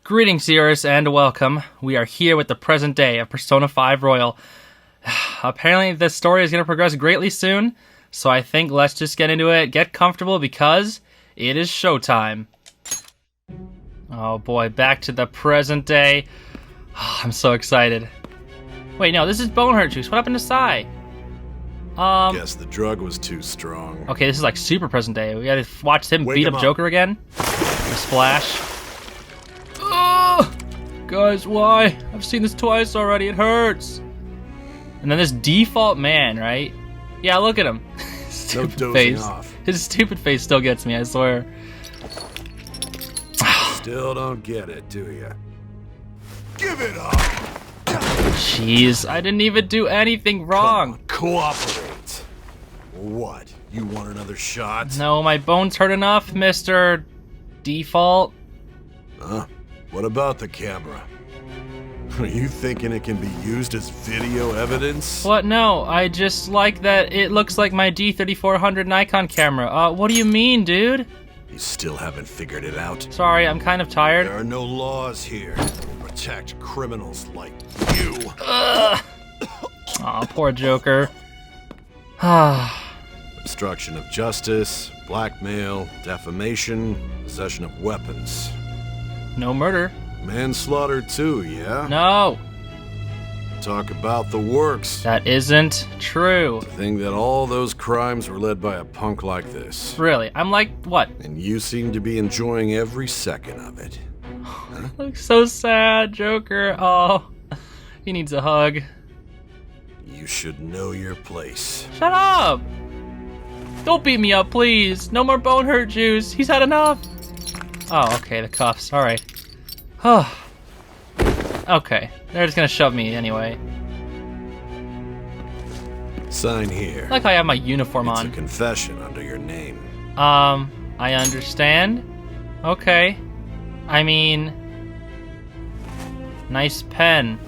Greetings, viewers, and welcome. We are here with the present day of Persona 5 Royal. Apparently, this story is going to progress greatly soon, so I think let's just get into it, get comfortable, because it is showtime. Oh boy, back to the present day. Oh, I'm so excited. Wait, no, this is Bone Hurt Juice. What happened to Sai? Guess the drug was too strong. Okay, this is like super present day. We gotta watch him beat up Joker again. The splash. Guys, why? I've seen this twice already. It hurts. And then this default man, right? Yeah, look at him. Stupid face. Off. His stupid face still gets me, I swear. Still don't get it, do you? Give it up. Jeez, I didn't even do anything wrong. On, cooperate. What? You want another shot? No, my bones hurt enough, Mr. Default. Huh? What about the camera? Are you thinking it can be used as video evidence? What? No, I just like that it looks like my D3400 Nikon camera. What do you mean, dude? You still haven't figured it out? Sorry, I'm kind of tired. There are no laws here to protect criminals like you. Aw, poor Joker. Obstruction of justice, blackmail, defamation, possession of weapons. No murder. Manslaughter too, yeah? No. Talk about the works. That isn't true. To think that all those crimes were led by a punk like this. Really? I'm like, what? And you seem to be enjoying every second of it. Huh? Looks so sad, Joker. Oh, he needs a hug. You should know your place. Shut up! Don't beat me up, please. No more bone hurt juice. He's had enough. Oh, okay, the cuffs. Alright. Okay, they're just gonna shove me anyway. Sign here. Like I have my uniform It's on. a confession under your name. I understand. Okay. I mean... Nice pen.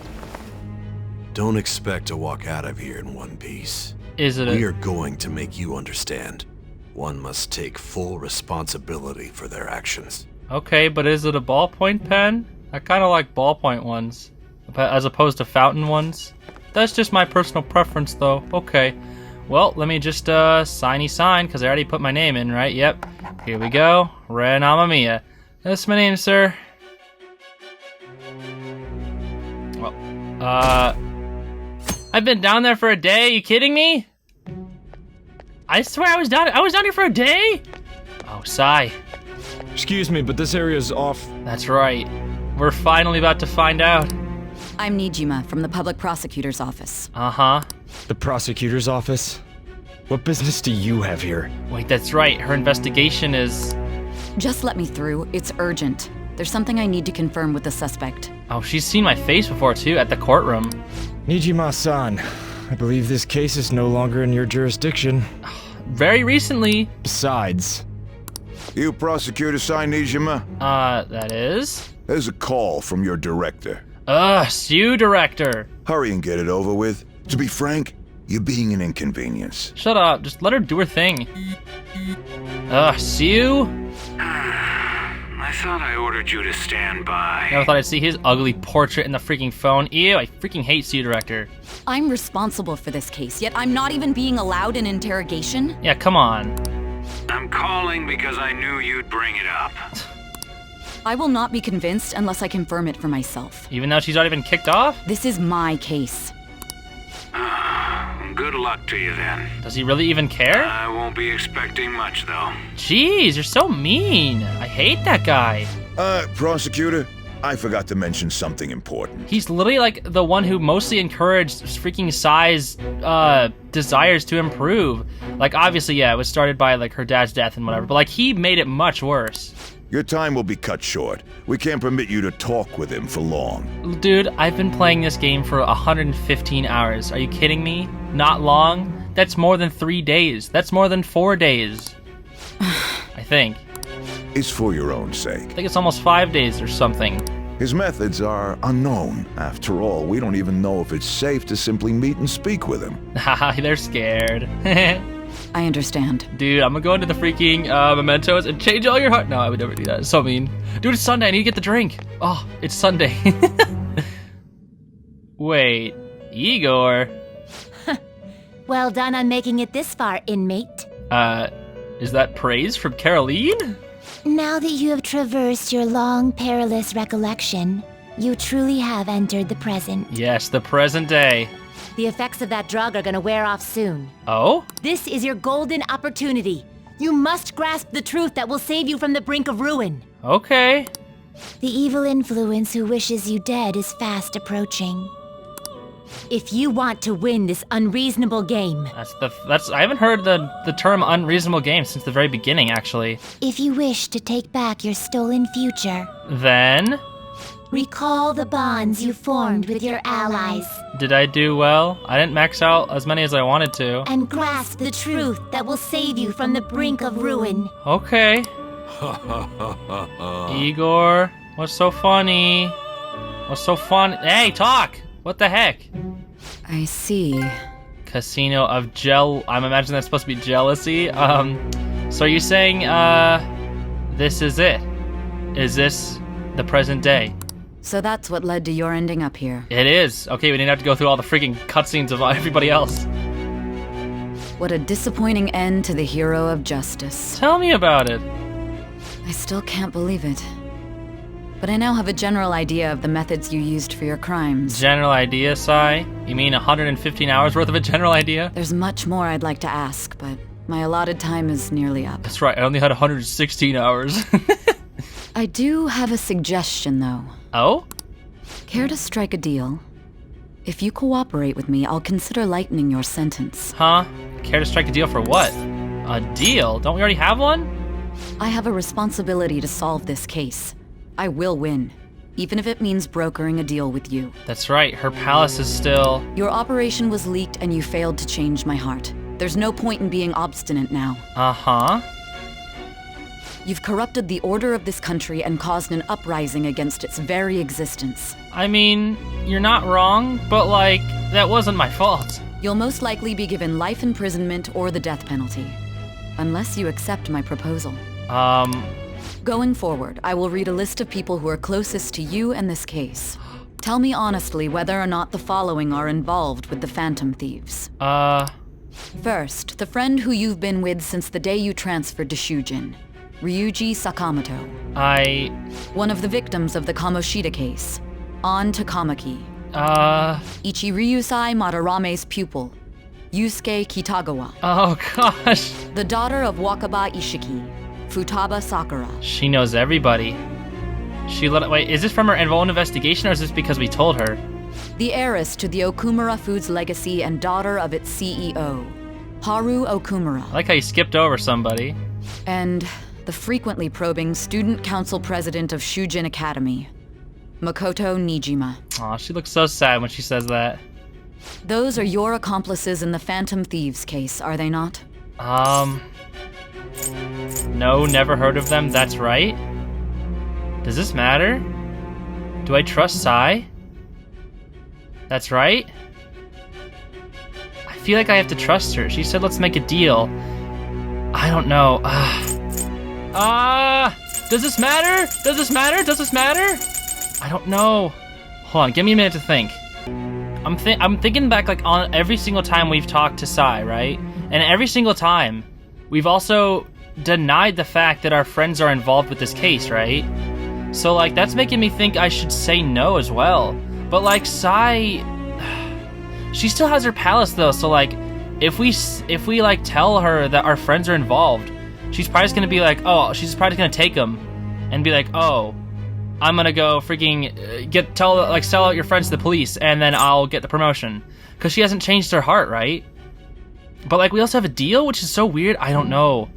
Don't expect to walk out of here in one piece. Is it We are going to make you understand. One must take full responsibility for their actions. Okay, but is it a ballpoint pen? I kind of like ballpoint ones, as opposed to fountain ones. That's just my personal preference, though. Okay. Well, let me just sign, because I already put my name in, right? Yep. Here we go. Ren Amamiya. That's my name, sir. Well, I've been down there for a day. You kidding me? I swear I was down here for a day? Oh, Sai. Excuse me, but this area is off. That's right. We're finally about to find out. I'm Nijima from the Public Prosecutor's Office. Uh-huh. The prosecutor's office? What business do you have here? Wait, that's right. Her investigation is... Just let me through. It's urgent. There's something I need to confirm with the suspect. Oh, she's seen my face before, too, at the courtroom. Nijima-san, I believe this case is no longer in your jurisdiction. Very recently. Besides... You prosecutor, Sai Nijima? That is? There's a call from your director. Sue director. Hurry and get it over with. To be frank, you're being an inconvenience. Shut up. Just let her do her thing. Sue? I thought I ordered you to stand by. Never thought I'd see his ugly portrait in the freaking phone. Ew, I freaking hate Sue director. I'm responsible for this case, yet I'm not even being allowed an interrogation? Yeah, come on. I'm calling because I knew you'd bring it up. I will not be convinced unless I confirm it for myself. Even though she's already been kicked off? This is my case. Good luck to you then. Does he really even care? I won't be expecting much though. Jeez, you're so mean. I hate that guy. Prosecutor, I forgot to mention something important. He's literally like the one who mostly encouraged freaking Sai's desires to improve. Like obviously, yeah, it was started by like her dad's death and whatever, but like he made it much worse. Your time will be cut short. We can't permit you to talk with him for long. Dude, I've been playing this game for 115 hours. Are you kidding me? Not long? That's more than 3 days. That's more than 4 days. I think. It's for your own sake. I think it's almost 5 days or something. His methods are unknown. After all, we don't even know if it's safe to simply meet and speak with him. Haha, they're scared. I understand. Dude, I'm gonna go into the freaking mementos and change all your heart. No, I would never do that. It's so mean. Dude, it's Sunday. I need to get the drink. Oh, it's Sunday. Wait, Igor? Well done on making it this far, inmate. Is that praise from Caroline? Now that you have traversed your long, perilous recollection, you truly have entered the present. Yes, the present day. The effects of that drug are gonna wear off soon. Oh? This is your golden opportunity. You must grasp the truth that will save you from the brink of ruin. Okay. The evil influence who wishes you dead is fast approaching. If you want to win this unreasonable game, I haven't heard the term unreasonable game since the very beginning, actually. if you wish to take back your stolen future, Then, recall the bonds you formed with your allies did I do well? I didn't max out as many as I wanted to. and grasp the truth that will save you from the brink of ruin. Okay. Igor, what's so funny? What's so fun? Hey, talk! What the heck? I see. Casino of I'm imagining that's supposed to be jealousy. So are you saying, this is it? Is this the present day? So that's what led to your ending up here. It is. Okay, we didn't have to go through all the freaking cutscenes of everybody else. What a disappointing end to the hero of justice. Tell me about it. I still can't believe it. But I now have a general idea of the methods you used for your crimes. General idea, Sai? You mean 115 hours worth of a general idea? There's much more I'd like to ask, but my allotted time is nearly up. That's right, I only had 116 hours. I do have a suggestion, though. Oh? Care to strike a deal? If you cooperate with me, I'll consider lightening your sentence. Huh? Care to strike a deal for what? A deal? Don't we already have one? I have a responsibility to solve this case. I will win, even if it means brokering a deal with you. That's right, her palace is still... Your operation was leaked and you failed to change my heart. There's no point in being obstinate now. Uh-huh. You've corrupted the order of this country and caused an uprising against its very existence. I mean, you're not wrong, but like, that wasn't my fault. You'll most likely be given life imprisonment or the death penalty. Unless you accept my proposal. Going forward, I will read a list of people who are closest to you and this case. Tell me honestly whether or not the following are involved with the Phantom Thieves. First, the friend who you've been with since the day you transferred to Shujin, Ryuji Sakamoto. One of the victims of the Kamoshida case, An Takamaki. Ichiryusai Madarame's pupil, Yusuke Kitagawa. Oh gosh. The daughter of Wakaba Ishiki, Futaba Sakura. She knows everybody. Wait, is this from her own investigation or is this because we told her? The heiress to the Okumura Foods legacy and daughter of its CEO, Haru Okumura. I like how you skipped over somebody. And the frequently probing student council president of Shujin Academy, Makoto Nijima. Aw, she looks so sad when she says that. Those are your accomplices in the Phantom Thieves case, are they not? No, never heard of them, that's right. Does this matter? Do I trust Sai? That's right. I feel like I have to trust her. She said let's make a deal. I don't know. Does this matter? Does this matter? Does this matter? I don't know. Hold on, give me a minute to think. I'm thinking back like on every single time we've talked to Sai, right? And every single time, we've also denied the fact that our friends are involved with this case, right? So like that's making me think I should say no as well. But like Sai, she still has her palace though. So like, if we like tell her that our friends are involved, she's probably just gonna be like, oh, she's probably gonna take them, and be like, oh, I'm gonna go freaking sell out your friends to the police, and then I'll get the promotion, cause she hasn't changed her heart, right? But like we also have a deal, which is so weird. I don't know.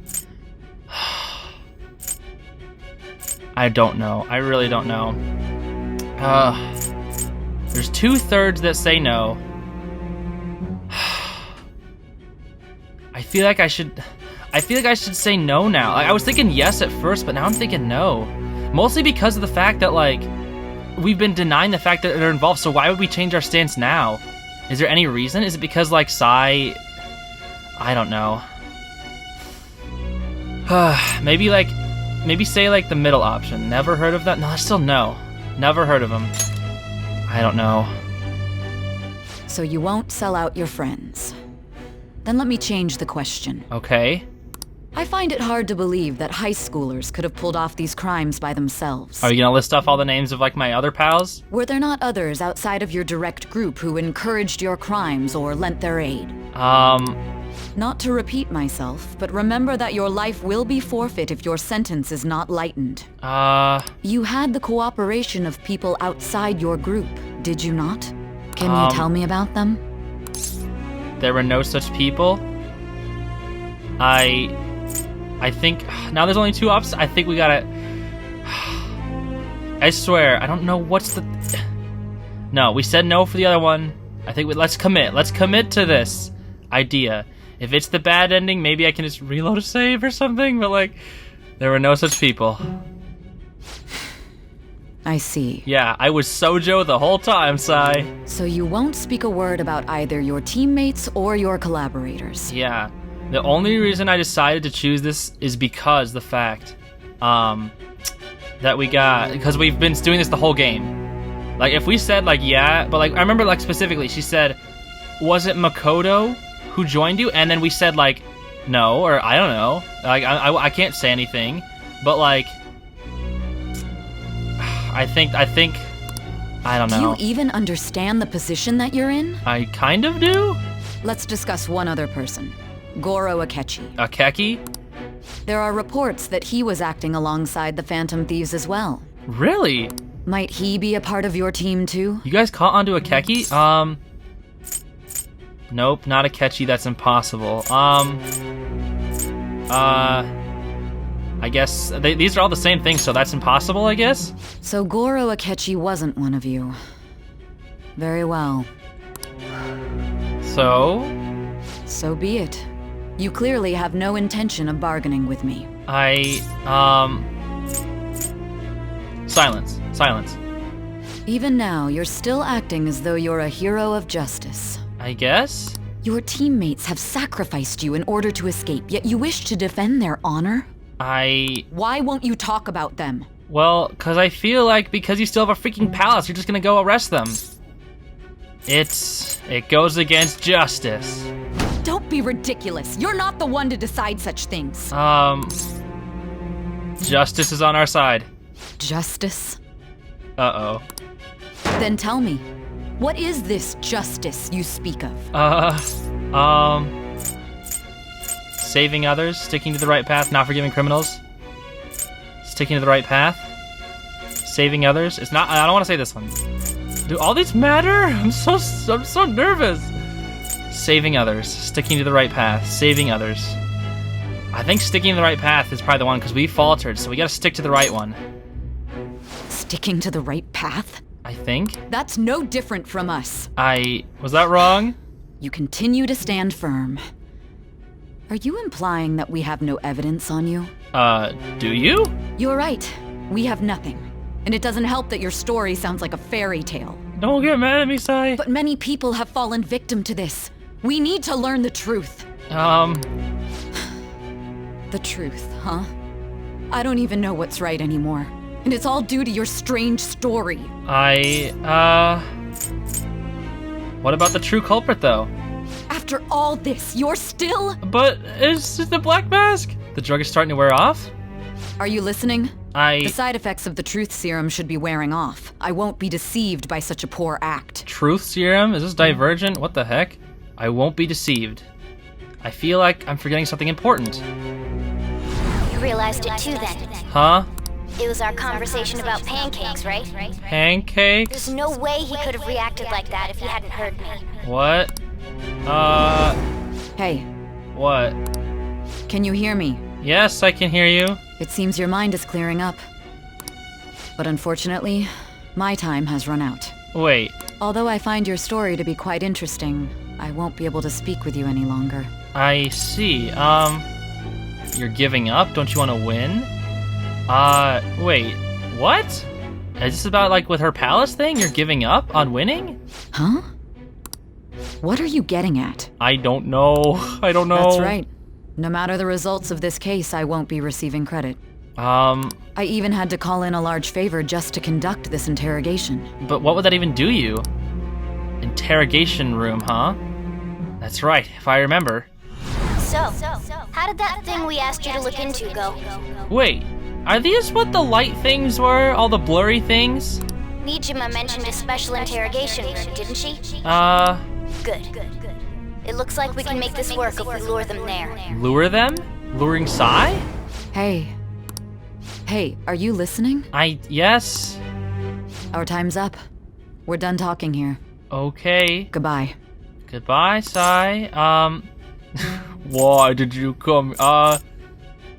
I don't know. I really don't know. There's 2/3 that say no. I feel like I should say no now. Like, I was thinking yes at first, but now I'm thinking no. Mostly because of the fact that like we've been denying the fact that they're involved. So why would we change our stance now? Is there any reason? Is it because like Sai? I don't know. Maybe say like the middle option. Never heard of that? No, still no. Never heard of him. I don't know. So you won't sell out your friends. Then let me change the question. Okay. I find it hard to believe that high schoolers could have pulled off these crimes by themselves. Are you gonna list off all the names of like my other pals? Were there not others outside of your direct group who encouraged your crimes or lent their aid? Not to repeat myself, but remember that your life will be forfeit if your sentence is not lightened. You had the cooperation of people outside your group, did you not? Can you tell me about them? There were no such people. I think now there's only two options. I think we gotta. I swear, I don't know what's the. No, we said no for the other one. I think let's commit. Let's commit to this idea. If it's the bad ending, maybe I can just reload a save or something. But like, there were no such people. I see. Yeah, I was Sojo the whole time, Sai. So you won't speak a word about either your teammates or your collaborators. Yeah. The only reason I decided to choose this is because the fact that because we've been doing this the whole game. Like if we said like yeah, but like I remember like specifically she said, was it Makoto who joined you? And then we said like no, or I don't know. Like I can't say anything, but like I think I don't know. Do you even understand the position that you're in? I kind of do. Let's discuss one other person. Goro Akechi. Akeki? There are reports that he was acting alongside the Phantom Thieves as well. Really? Might he be a part of your team too? You guys caught onto Akeki? Nope, not Akechi, that's impossible. I guess these are all the same thing, so that's impossible, I guess? So Goro Akechi wasn't one of you. Very well. So be it. You clearly have no intention of bargaining with me. Silence. Even now, you're still acting as though you're a hero of justice. I guess? Your teammates have sacrificed you in order to escape, yet you wish to defend their honor? Why won't you talk about them? Well, because I feel like because you still have a freaking palace, you're just gonna go arrest them. It goes against justice. Don't be ridiculous. You're not the one to decide such things. Justice is on our side. Justice? Uh-oh. Then tell me, what is this justice you speak of? Saving others, sticking to the right path, not forgiving criminals. Sticking to the right path. Saving others. It's not. I don't want to say this one. Do all these matter? I'm so nervous. Saving others, sticking to the right path, saving others. I think sticking to the right path is probably the one because we faltered, so we gotta stick to the right one. Sticking to the right path? I think. That's no different from us. Was that wrong? You continue to stand firm. Are you implying that we have no evidence on you? Do you? You're right. We have nothing. And it doesn't help that your story sounds like a fairy tale. Don't get mad at me, Sai. But many people have fallen victim to this. We need to learn the truth. The truth, huh? I don't even know what's right anymore. And it's all due to your strange story. What about the true culprit, though? After all this, you're still... But it's just the black mask. The drug is starting to wear off? Are you listening? The side effects of the truth serum should be wearing off. I won't be deceived by such a poor act. Truth serum? Is this Divergent? What the heck? I won't be deceived. I feel like I'm forgetting something important. You realized it too then? Huh? It was our conversation about pancakes, right? Pancakes? There's no way he could have reacted like that if he hadn't heard me. What? Hey. What? Can you hear me? Yes, I can hear you. It seems your mind is clearing up. But unfortunately, my time has run out. Wait. Although I find your story to be quite interesting, I won't be able to speak with you any longer. I see. You're giving up? Don't you want to win? Wait. What? Is this about, like, with her palace thing? You're giving up on winning? Huh? What are you getting at? I don't know. That's right. No matter the results of this case, I won't be receiving credit. I even had to call in a large favor just to conduct this interrogation. But what would that even do you? Interrogation room, huh? That's right, if I remember. So, how did that thing we asked you to look into go? Wait, are these what the light things were? All the blurry things? Nijima mentioned a special interrogation room, didn't she? Good. It looks like we can make this work if we lure them there. Lure them? Luring Sai? Hey, are you listening? Yes. Our time's up. We're done talking here. Okay. Goodbye. Goodbye, Sai. Why did you come?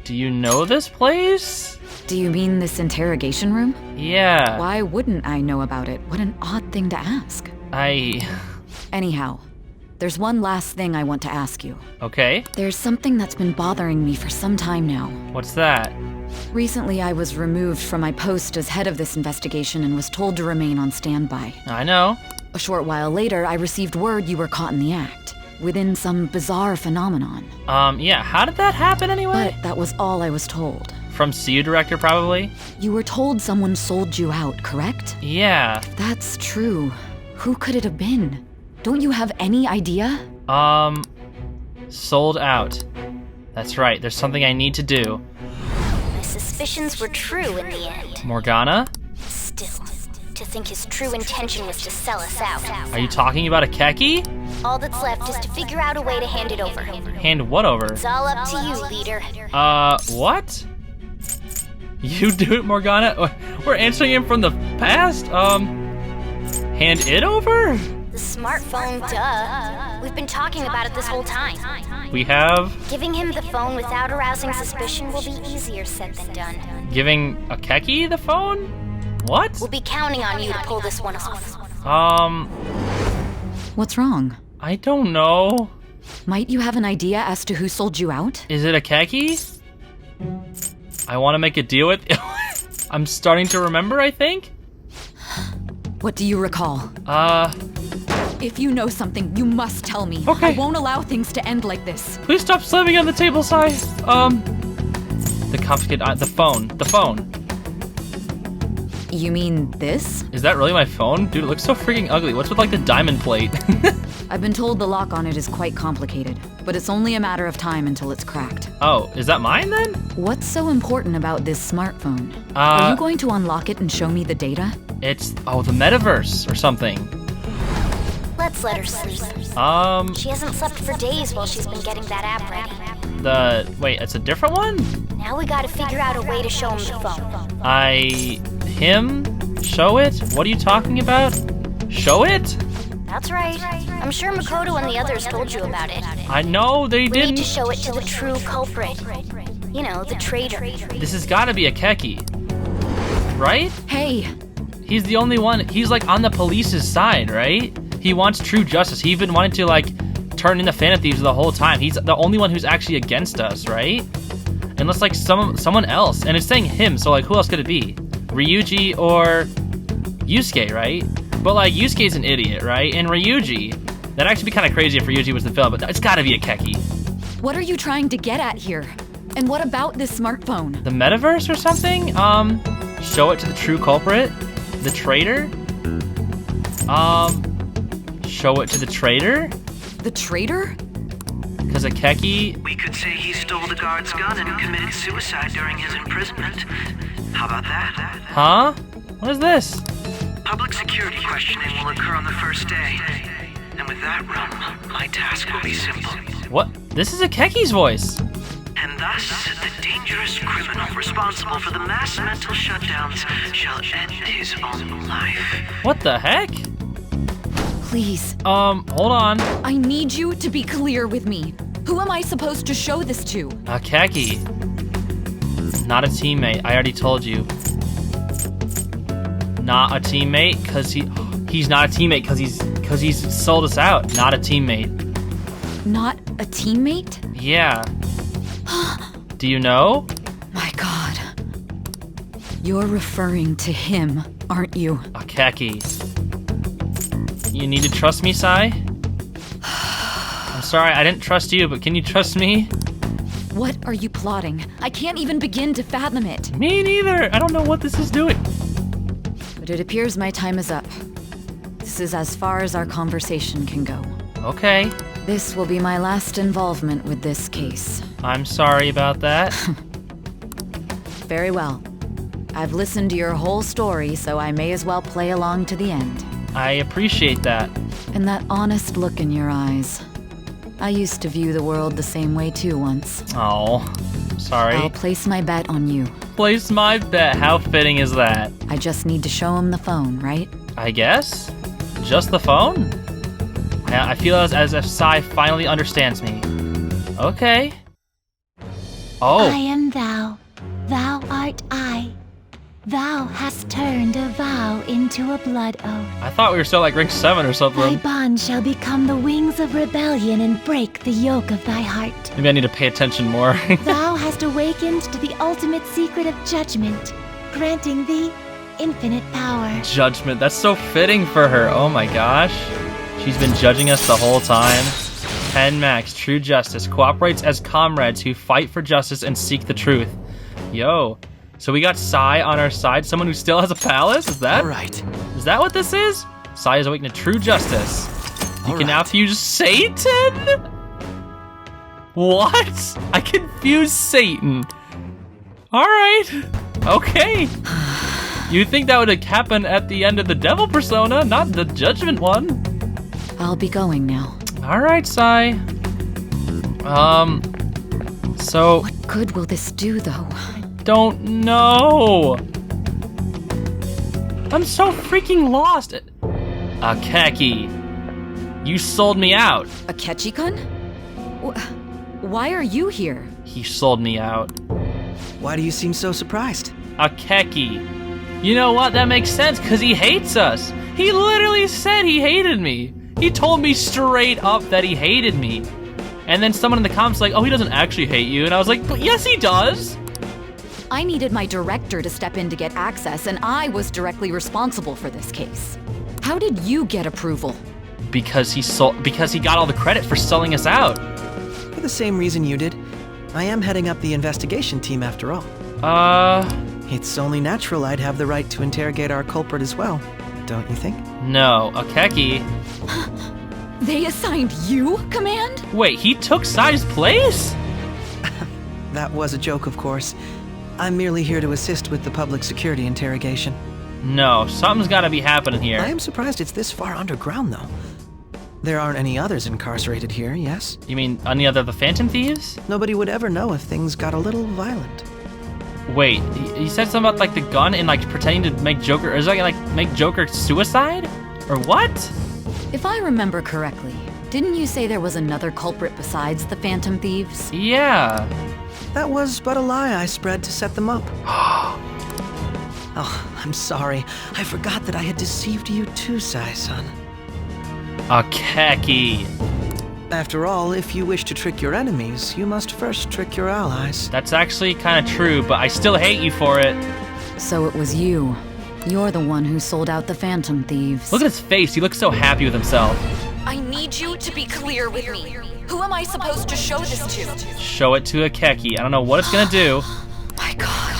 Do you know this place? Do you mean this interrogation room? Yeah. Why wouldn't I know about it? What an odd thing to ask. Anyhow, there's one last thing I want to ask you. Okay. There's something that's been bothering me for some time now. What's that? Recently, I was removed from my post as head of this investigation and was told to remain on standby. I know. A short while later, I received word you were caught in the act, within some bizarre phenomenon. Yeah, how did that happen anyway? But that was all I was told. From CU Director, probably? You were told someone sold you out, correct? Yeah. If that's true, who could it have been? Don't you have any idea? Sold out. That's right, there's something I need to do. My suspicions were true in the end. Morgana? Still, to think his true intention was to sell us out. Are you talking about a Keki? All that's left is to figure out a way to hand it over. Hand what over? It's all up to you, leader. What? You do it, Morgana? We're answering him from the past? Hand it over? The smartphone, duh. We've been talking about it this whole time. We have? Giving him the phone without arousing suspicion will be easier said than done. Giving a Keki the phone? What? We'll be counting on you to pull this one off. What's wrong? I don't know. Might you have an idea as to who sold you out? Is it a Keki? I want to make a deal with... I'm starting to remember, I think? What do you recall? If you know something, you must tell me. Okay. I won't allow things to end like this. Please stop slamming on the table, Sai. The complicated... the phone. The phone. You mean this? Is that really my phone? Dude, it looks so freaking ugly. What's with, like, the diamond plate? I've been told the lock on it is quite complicated, but it's only a matter of time until it's cracked. Oh, is that mine, then? What's so important about this smartphone? Are you going to unlock it and show me the data? It's... oh, the metaverse or something. Let's let her sleep. She hasn't slept for days while she's been getting that app ready. Wait, it's a different one? Now we gotta figure out a way to show him the phone. Him? Show it? What are you talking about? Show it? That's right. I'm sure Makoto and the others told you about it. I know, they We didn't. need to show it to the true culprit. You know, the traitor. This has gotta be a Keki. Right? Hey! He's the only one, he's like on the police's side, right? He wants true justice. He even wanted to like turn into Fan of Thieves the whole time. He's the only one who's actually against us, right? Unless like someone else, and it's saying him, so like who else could it be? Ryuji or Yusuke, right? But like Yusuke's an idiot, right? And Ryuji, that'd actually be kind of crazy if Ryuji was the villain, but it's gotta be a Keki. What are you trying to get at here? And what about this smartphone? The metaverse or something? Show it to the true culprit? The traitor? Show it to the traitor? The traitor? Because a Keki... We could say he stole the guard's gun and committed suicide during his imprisonment. How about that? Huh? What is this? Public security questioning will occur on the first day. And with that room, my task will be simple. What? This is a Keki's voice. And thus, the dangerous criminal responsible for the mass mental shutdowns shall end his own life. What the heck? Please. Hold on. I need you to be clear with me. Who am I supposed to show this to? A Keki. Not a teammate. I already told you. Not a teammate, cause he's not a teammate cause he's sold us out. Not a teammate. Not a teammate? Yeah. Do you know? My God. You're referring to him, aren't you? A Keki. You need to trust me, Sai? I'm sorry, I didn't trust you, but can you trust me? What are you plotting? I can't even begin to fathom it. Me neither. I don't know what this is doing. But it appears my time is up. This is as far as our conversation can go. Okay. This will be my last involvement with this case. I'm sorry about that. Very well. I've listened to your whole story, so I may as well play along to the end. I appreciate that. And that honest look in your eyes. I used to view the world the same way too once. Oh, sorry. I'll place my bet on you. Place my bet. How fitting is that? I just need to show him the phone, right? I guess? Just the phone? I feel as if Sai finally understands me. Okay. Oh. I am thou. Thou art I. Thou hast turned a vow into a blood oath. I thought we were still like rank 7 or Thy something. bond shall become the wings of rebellion and break the yoke of thy heart. Maybe I need to pay attention more. Thou hast awakened to the ultimate secret of judgment, granting thee infinite power. Judgment. That's so fitting for her. Oh my gosh. She's been judging us the whole time. 10 Max, true justice, cooperates as comrades who fight for justice and seek the truth. Yo. So we got Sai on our side, someone who still has a palace? Is that? All right. Is that what this is? Sai is awakened to true justice. You can now fuse Satan? What? I can fuse Satan. Alright. Okay. You think that would happen at the end of the Devil persona, not the Judgment one. I'll be going now. Alright, Sai. So... What good will this do, though? Don't know. I'm so freaking lost. Akeki, you sold me out. Akechi-kun? Why are you here? He sold me out. Why do you seem so surprised? Akeki. You know what? That makes sense, because he hates us. He literally said he hated me. He told me straight up that he hated me. And then someone in the comments like, oh, he doesn't actually hate you. And I was like, but yes, he does. I needed my director to step in to get access, and I was directly responsible for this case. How did you get approval? Because he got all the credit for selling us out. For the same reason you did. I am heading up the investigation team after all. It's only natural I'd have the right to interrogate our culprit as well, don't you think? No, Akeki. They assigned you command? Wait, he took Sai's place? That was a joke, of course. I'm merely here to assist with the public security interrogation. No, something's gotta be happening here. I am surprised it's this far underground, though. There aren't any others incarcerated here, yes? You mean any other of the Phantom Thieves? Nobody would ever know if things got a little violent. Wait, you said something about like the gun and like pretending to make Joker, or is that like make Joker suicide? Or what? If I remember correctly, didn't you say there was another culprit besides the Phantom Thieves? Yeah. That was but a lie I spread to set them up. Oh, I'm sorry. I forgot that I had deceived you too, Sai-san. Akeki. After all, if you wish to trick your enemies, you must first trick your allies. That's actually kind of true, but I still hate you for it. So it was you. You're the one who sold out the Phantom Thieves. Look at his face. He looks so happy with himself. I need you to be clear with me. Who am I supposed to show this to? Show it to Akeki. I don't know what it's gonna do. My God.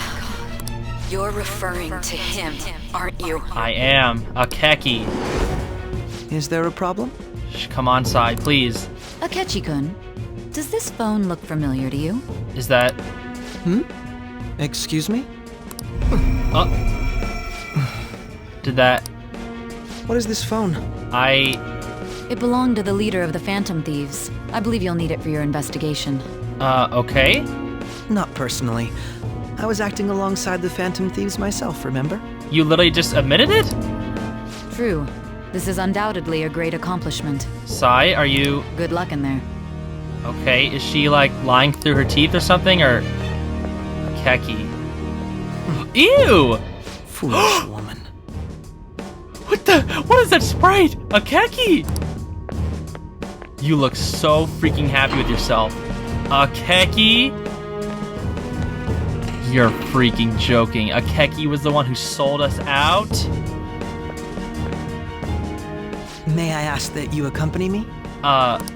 You're referring to him, aren't you? I am. Akeki. Is there a problem? Come on, Sai, please. Akechi-kun, does this phone look familiar to you? Is that... Excuse me? Did that... What is this phone? It belonged to the leader of the Phantom Thieves. I believe you'll need it for your investigation. Okay. Not personally. I was acting alongside the Phantom Thieves myself, remember? You literally just admitted it? True. This is undoubtedly a great accomplishment. Sai, are you... Good luck in there. Okay, is she like lying through her teeth or something, or... Akeki. Ew! Foolish woman. What is that sprite? Akeki! You look so freaking happy with yourself. Akeki? You're freaking joking. Akeki was the one who sold us out? May I ask that you accompany me?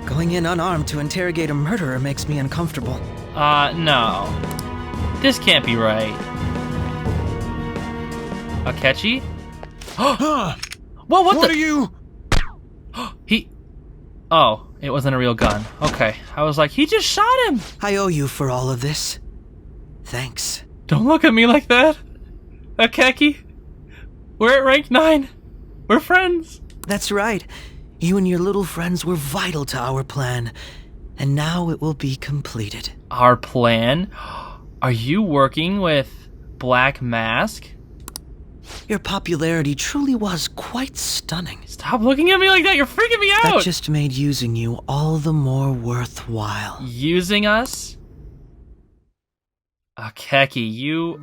Going in unarmed to interrogate a murderer makes me uncomfortable. No. This can't be right. Akechi? Whoa, what are you? Oh, it wasn't a real gun. Okay. I was like, he just shot him! I owe you for all of this. Thanks. Don't look at me like that. Akechi. We're at rank 9. We're friends. That's right. You and your little friends were vital to our plan. And now it will be completed. Our plan? Are you working with Black Mask? Your popularity truly was quite stunning. Stop looking at me like that, you're freaking me out! That just made using you all the more worthwhile. Using us? Akechi, you...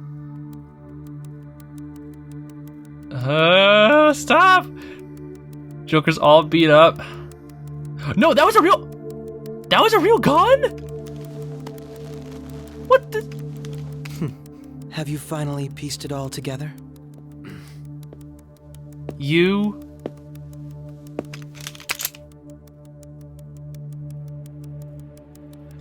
Stop! Joker's all beat up. No, that was a real... That was a real gun? What the... Have you finally pieced it all together? You...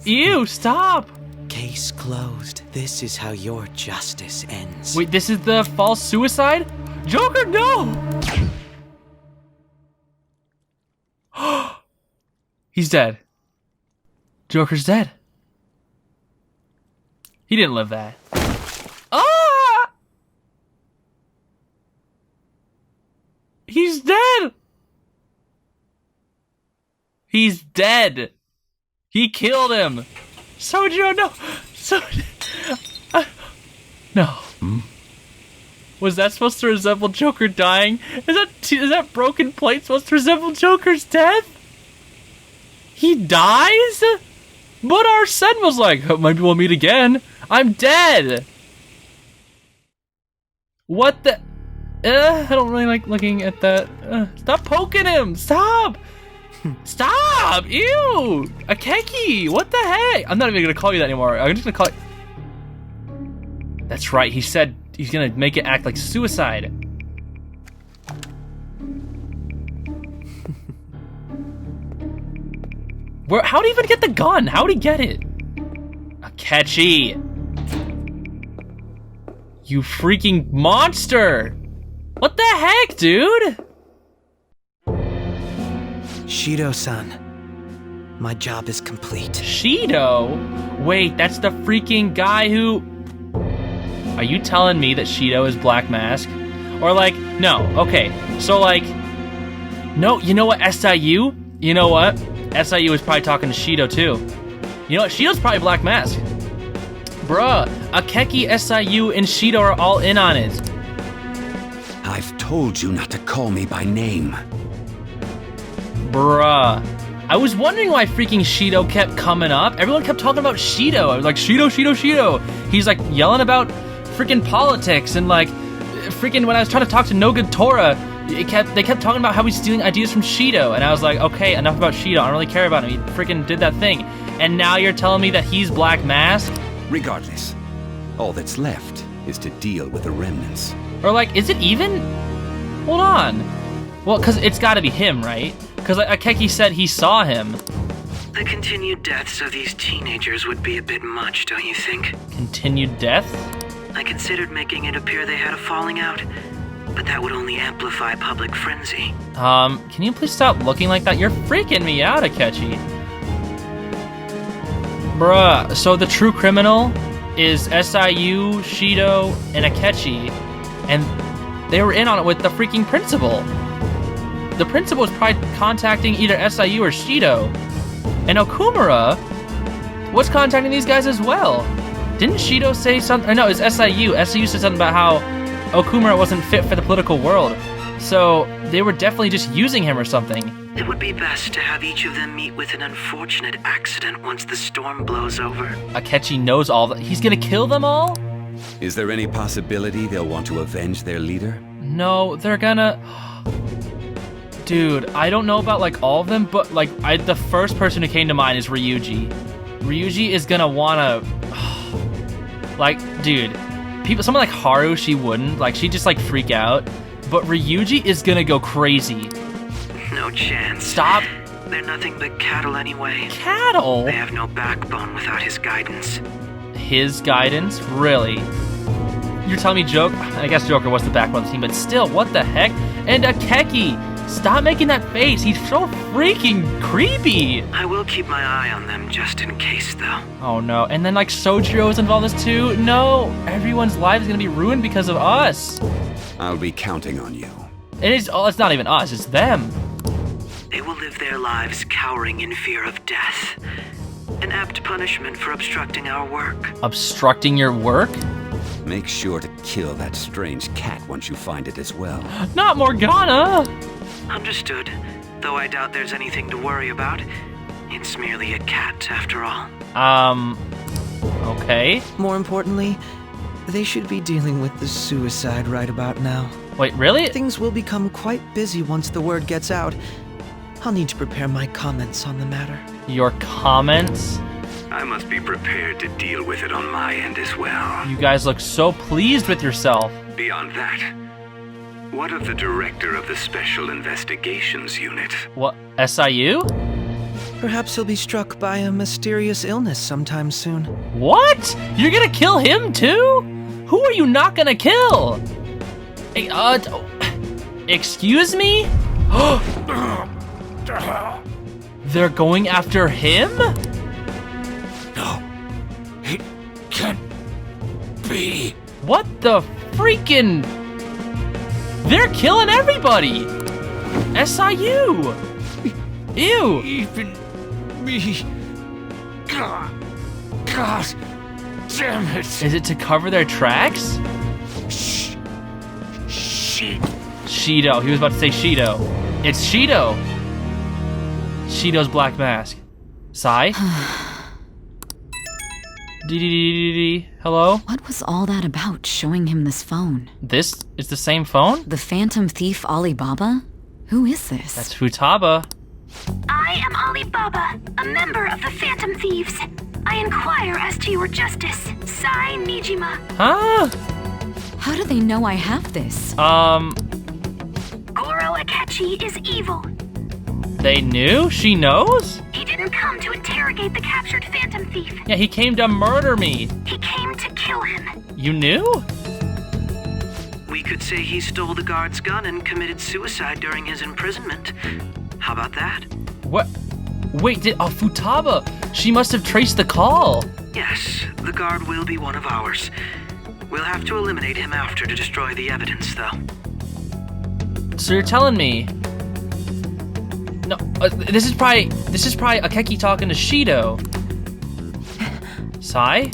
Ew, stop! Case closed. This is how your justice ends. Wait, this is the false suicide? Joker, no! He's dead. Joker's dead. He didn't live that. Ah! He's dead! He's dead! He killed him! Sojo, no! No. Was that supposed to resemble Joker dying? Is that broken plate supposed to resemble Joker's death? He dies? But Arsene was like, maybe we'll meet again. I'm dead! What the... I don't really like looking at that. Stop poking him! Stop! Stop! Ew! Akechi! What the heck? I'm not even gonna call you that anymore. I'm just gonna call you... That's right, he said he's gonna make it act like suicide. How'd he even get the gun? How'd he get it? Akechi! You freaking monster! What the heck, dude? Shido-san, my job is complete. Shido? Wait, that's the freaking guy who... Are you telling me that Shido is Black Mask? Or like, no, okay, so like... No, you know what, SIU? You know what? SIU is probably talking to Shido too. You know what, Shido's probably Black Mask. Bruh, Akechi, SIU, and Shido are all in on it. I've told you not to call me by name. Bruh. I was wondering why freaking Shido kept coming up. Everyone kept talking about Shido. I was like, Shido, Shido, Shido. He's like yelling about freaking politics and like freaking when I was trying to talk to No Good Tora, they kept talking about how he's stealing ideas from Shido. And I was like, okay, enough about Shido. I don't really care about him. He freaking did that thing. And now you're telling me that he's Black Mask? Regardless, all that's left is to deal with the remnants. Or like, is it even? Hold on. Well, because it's got to be him, right? Because Akechi said he saw him. The continued deaths of these teenagers would be a bit much, don't you think? Continued death? I considered making it appear they had a falling out, but that would only amplify public frenzy. Can you please stop looking like that? You're freaking me out, Akechi. Bruh, so the true criminal is SIU, Shido, and Akechi, and they were in on it with the freaking principal. The principal was probably contacting either SIU or Shido, and Okumura was contacting these guys as well. Didn't Shido say something? Or no, it was SIU. SIU said something about how Okumura wasn't fit for the political world. So they were definitely just using him or something. It would be best to have each of them meet with an unfortunate accident once the storm blows over. Akechi knows all that. He's gonna kill them all? Is there any possibility they'll want to avenge their leader? No, they're gonna... Dude, I don't know about like all of them, but like the first person who came to mind is Ryuji. Ryuji is gonna wanna... Like, dude, someone like Haru, she wouldn't. Like, she'd just like freak out. But Ryuji is gonna go crazy. No chance. Stop They're nothing but cattle anyway. Cattle? They have no backbone without his guidance. His guidance? Really? You're telling me I guess Joker was the backbone of the team, but still, what the heck? And Akeki! Stop making that face. He's so freaking creepy. I will keep my eye on them just in case, though. Oh no. And then like Sojiro's involved in this too? No. Everyone's life is gonna be ruined because of us. I'll be counting on you. It's not even us, it's them. They will live their lives cowering in fear of death. An apt punishment for obstructing our work. Obstructing your work? Make sure to kill that strange cat once you find it as well. Not Morgana! Understood. Though I doubt there's anything to worry about. It's merely a cat, after all. Okay. More importantly, they should be dealing with the suicide right about now. Wait, really? Things will become quite busy once the word gets out. I'll need to prepare my comments on the matter. Your comments? I must be prepared to deal with it on my end as well. You guys look so pleased with yourself. Beyond that, what of the director of the Special Investigations Unit? What, SIU? Perhaps he'll be struck by a mysterious illness sometime soon. What? You're gonna kill him too? Who are you not gonna kill? Hey, excuse me? They're going after him? No, it can't be. What the freaking... They're killing everybody! SIU! Ew! Even me. God damn it. Is it to cover their tracks? Shido. He was about to say Shido. It's Shido. Shido's black mask. Sai? Hello? What was all that about, showing him this phone? This is the same phone? The Phantom Thief Alibaba? Who is this? That's Futaba. I am Alibaba, a member of the Phantom Thieves. I inquire as to your justice, Sai Nijima. Huh? How do they know I have this? Goro Akechi is evil. They knew? She knows? He didn't come to interrogate the captured Phantom Thief. Yeah, he came to murder me. He came to kill him. You knew? We could say he stole the guard's gun and committed suicide during his imprisonment. How about that? What? Wait, Futaba, she must have traced the call. Yes, the guard will be one of ours. We'll have to eliminate him after to destroy the evidence, though. So you're telling me... No, this is probably Akeki talking to Shido. Sai?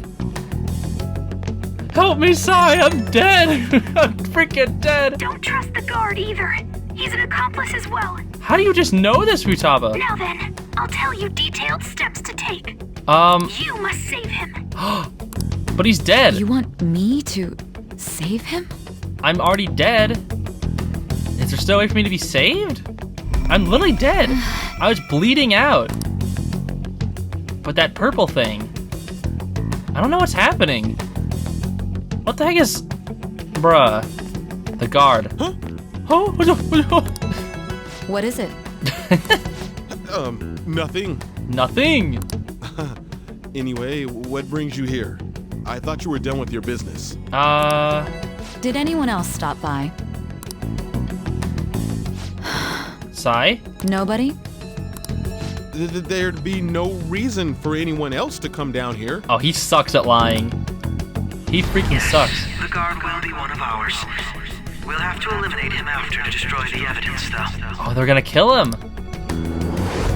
Help me, Sai! I'm dead! I'm freaking dead! Don't trust the guard either. He's an accomplice as well. How do you just know this, Futaba? Now then, I'll tell you detailed steps to take. You must save him. But he's dead. You want me to save him? I'm already dead. Is there still a way for me to be saved? I'm literally dead. I was bleeding out. But that purple thing... I don't know what's happening. What the heck is... Bruh. The guard. Huh? What is it? Nothing. Nothing. Anyway, what brings you here? I thought you were done with your business. Did anyone else stop by? Sai? Nobody? There'd be no reason for anyone else to come down here. Oh, he sucks at lying. He freaking sucks. The guard will be one of ours. We'll have to eliminate him after to destroy the evidence, though. Oh, they're gonna kill him.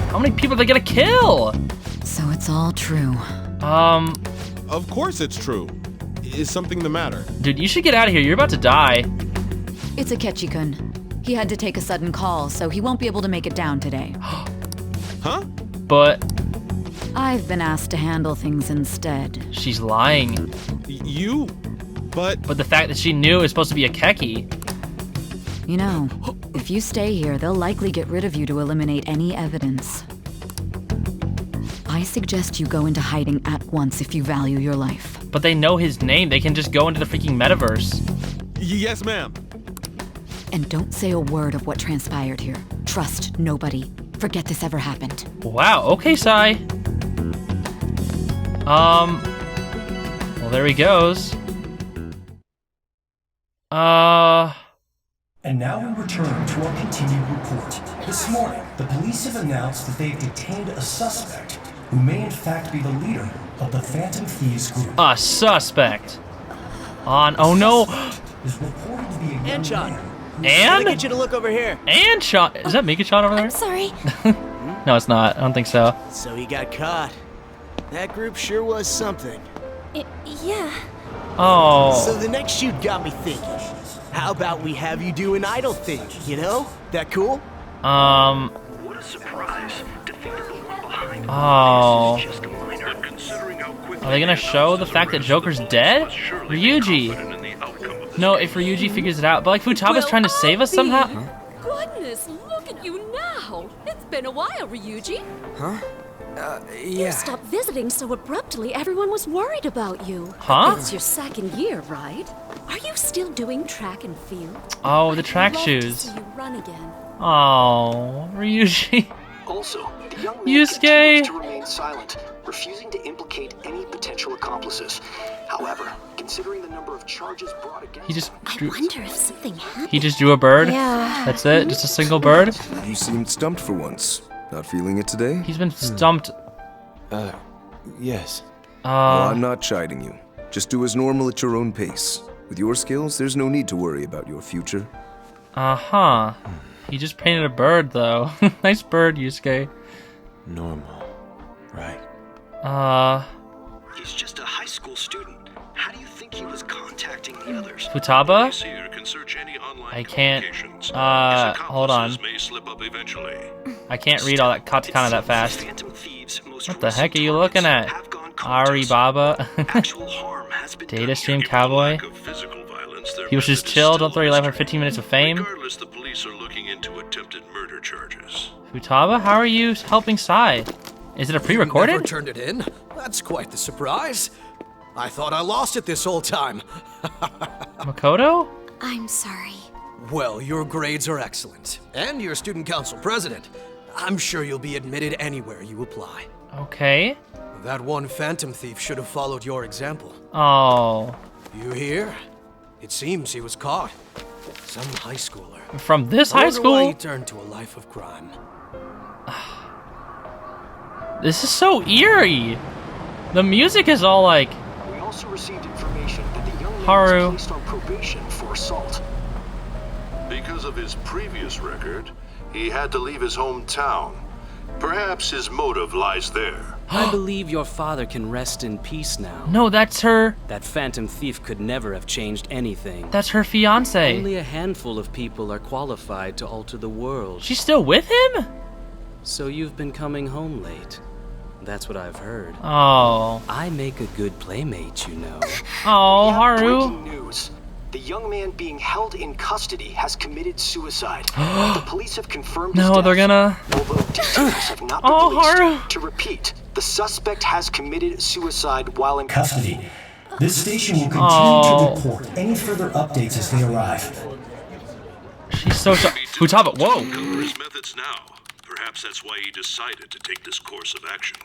How many people are they gonna kill? So it's all true. Of course it's true. Is something the matter? Dude, you should get out of here. You're about to die. It's Akechi-kun. He had to take a sudden call, so he won't be able to make it down today. Huh? But... I've been asked to handle things instead. She's lying. You? But the fact that she knew it was supposed to be Akeki. You know, if you stay here, they'll likely get rid of you to eliminate any evidence. I suggest you go into hiding at once if you value your life. But they know his name. They can just go into the freaking metaverse. Yes, ma'am. And don't say a word of what transpired here. Trust nobody. Forget this ever happened. Wow, okay, Sai. Well, there he goes. And now we return to our continued report. This morning, the police have announced that they've detained a suspect who may in fact be the leader of the Phantom Thieves group. A suspect. Oh no. Is reported to be a young man. And? Get you to look over here. And Sean. Is that Mika-chan over there? I'm sorry. No, it's not. I don't think so. So he got caught. That group sure was something. Yeah. Oh. So the next shoot got me thinking. How about we have you do an idol thing, you know? That cool? What a surprise. Defeated the one behind Oh. just a minor. Considering how quickly Are they gonna show the fact that Joker's dead? Ryuji. No, if Ryuji figures it out. But like Futaba's trying to save us somehow. Goodness, look at you now. It's been a while, Ryuji. Huh? You stopped visiting so abruptly, everyone was worried about you. Huh? It's your second year, right? Are you still doing track and field? Oh, the track I'd love shoes. To see you run again. Oh, Ryuji. Also, the young man Yusuke. continues to remain silent, refusing to implicate any potential accomplices. However, considering the number of charges brought against He just drew. I wonder if something happened. He just drew a bird. Yeah. That's it. Just a single bird. You seemed stumped for once. Not feeling it today? He's been stumped. Yes. No, I'm not chiding you. Just do as normal at your own pace. With your skills, there's no need to worry about your future. Uh-huh. He just painted a bird, though. Nice bird, Yusuke. Normal. Right. He's just a high school student. How do you think he was contacting the others? Futaba? Can search any online I can't. communications. Hold on. His may slip up eventually. I can't read all that katakana that fast. What the heck are you looking at? Aribaba? Data stream cowboy? People should just chill, don't throw your life for 15 minutes of fame. Regardless, the police are looking into attempted murder charges. Futaba, how are you helping Sai? Is it a pre-recorded? You never turned it in? That's quite the surprise. I thought I lost it this whole time. Makoto? I'm sorry. Well, your grades are excellent. And you're student council president. I'm sure you'll be admitted anywhere you apply. Okay. That one phantom thief should have followed your example. Oh. You hear? It seems he was caught. Some high schooler. From this I high wonder school? why he turned to a life of crime. This is so eerie. The music is all like... We also received information that the young man Haru. was placed on probation for assault. Because of his previous record, he had to leave his hometown. Perhaps his motive lies there. I believe your father can rest in peace now. No, that's her... That phantom thief could never have changed anything. That's her fiance. Only a handful of people are qualified to alter the world. She's still with him? So you've been coming home late. That's what I've heard. Oh. I make a good playmate, you know. Oh, We have Haru. breaking news. The young man being held in custody has committed suicide. The police have confirmed his No, death, they're gonna... although details have not been Oh, released. Haru. To repeat, the suspect has committed suicide while in Custody. This station will continue Oh. to report any further updates as they arrive. She's so... Futaba, whoa. Cover his methods now. Perhaps that's why he decided to take this course of action.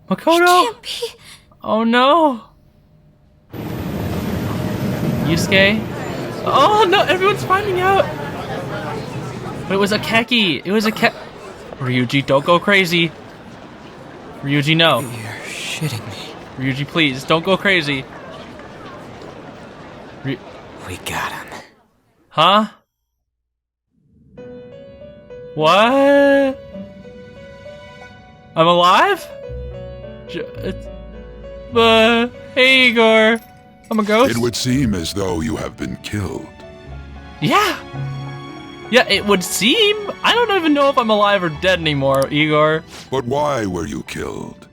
Makoto? Oh no. Yusuke? Oh no, everyone's finding out. But it was a Keki. It was a Ryuji, don't go crazy. Ryuji, no. You're shitting me. Ryuji, please, don't go crazy. We got him. Huh? What? I'm alive? Hey Igor. I'm a ghost? It would seem as though you have been killed. Yeah. Yeah, it would seem. I don't even know if I'm alive or dead anymore, Igor. But why were you killed?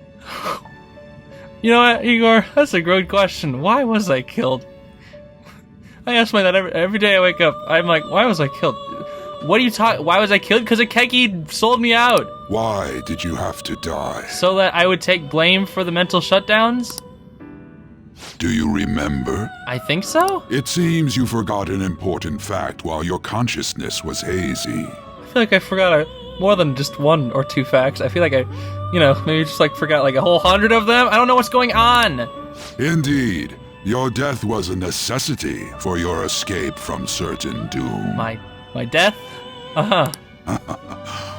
You know what, Igor? That's a great question. Why was I killed? I ask myself that every day I wake up. I'm like, why was I killed? What are you talking? Why was I killed? Because Akeki sold me out. Why did you have to die? So that I would take blame for the mental shutdowns? Do you remember? I think so. It seems you forgot an important fact while your consciousness was hazy. I feel like I forgot more than just 1 or 2 facts. I feel like I, maybe just like forgot like a whole 100 of them. I don't know what's going on. Indeed. Your death was a necessity for your escape from certain doom. My death? Uh-huh.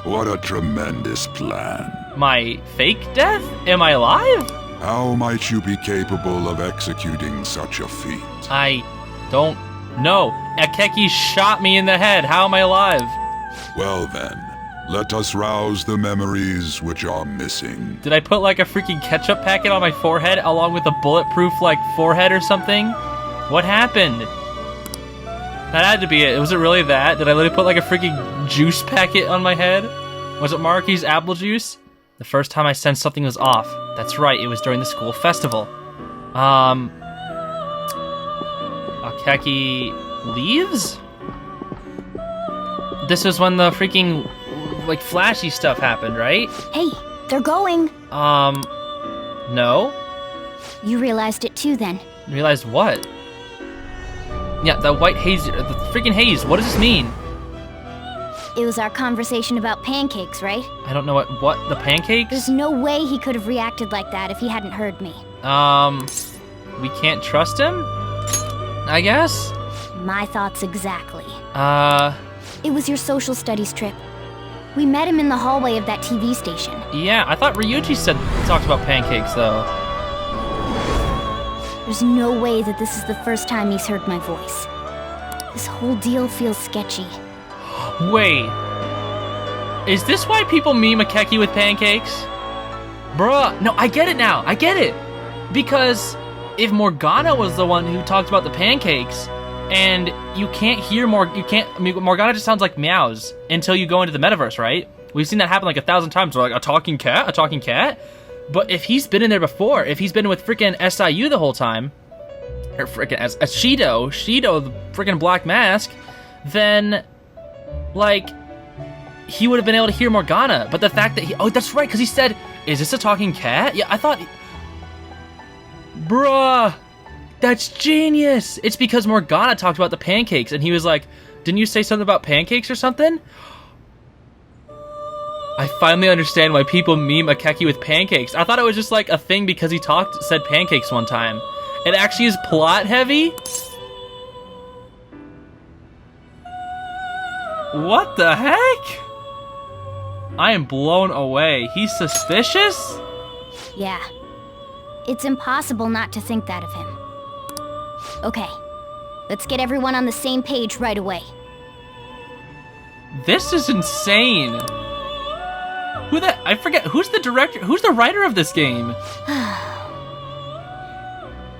What a tremendous plan. My fake death? Am I alive? How might you be capable of executing such a feat? I don't know. Akeki shot me in the head. How am I alive? Well then, let us rouse the memories which are missing. Did I put like a freaking ketchup packet on my forehead along with a bulletproof like forehead or something? What happened? That had to be it. Was it really that? Did I literally put like a freaking juice packet on my head? Was it Marky's apple juice? The first time I sensed something was off. That's right, it was during the school festival. Akeki leaves? This was when the freaking, like, flashy stuff happened, right? Hey, they're going. No. You realized it too then. Realized what? Yeah, the white haze, the freaking haze. What does this mean? It was our conversation about pancakes, right? I don't know what the pancakes? There's no way he could have reacted like that if he hadn't heard me. We can't trust him? I guess? My thoughts exactly. It was your social studies trip. We met him in the hallway of that TV station. Yeah, I thought Ryuji talked about pancakes, though. There's no way that this is the first time he's heard my voice. This whole deal feels sketchy. Wait. Is this why people meme Akeki with pancakes? Bruh, no, I get it now. I get it. Because if Morgana was the one who talked about the pancakes, and you can't hear Morgana just sounds like meows until you go into the metaverse, right? We've seen that happen like 1,000 times. We're like, a talking cat? But if he's been in there before, if he's been with freaking SIU the whole time, or freaking as Shido, the freaking Black Mask, then, like, he would have been able to hear Morgana. But the fact that oh, that's right, because he said, is this a talking cat? Yeah, I thought, bruh, that's genius. It's because Morgana talked about the pancakes, and he was like, didn't you say something about pancakes or something? I finally understand why people meme Akeki with pancakes. I thought it was just like a thing because he said pancakes one time. It actually is plot heavy? What the heck? I am blown away. He's suspicious? Yeah. It's impossible not to think that of him. Okay. Let's get everyone on the same page right away. This is insane. I forget, who's the director, who's the writer of this game?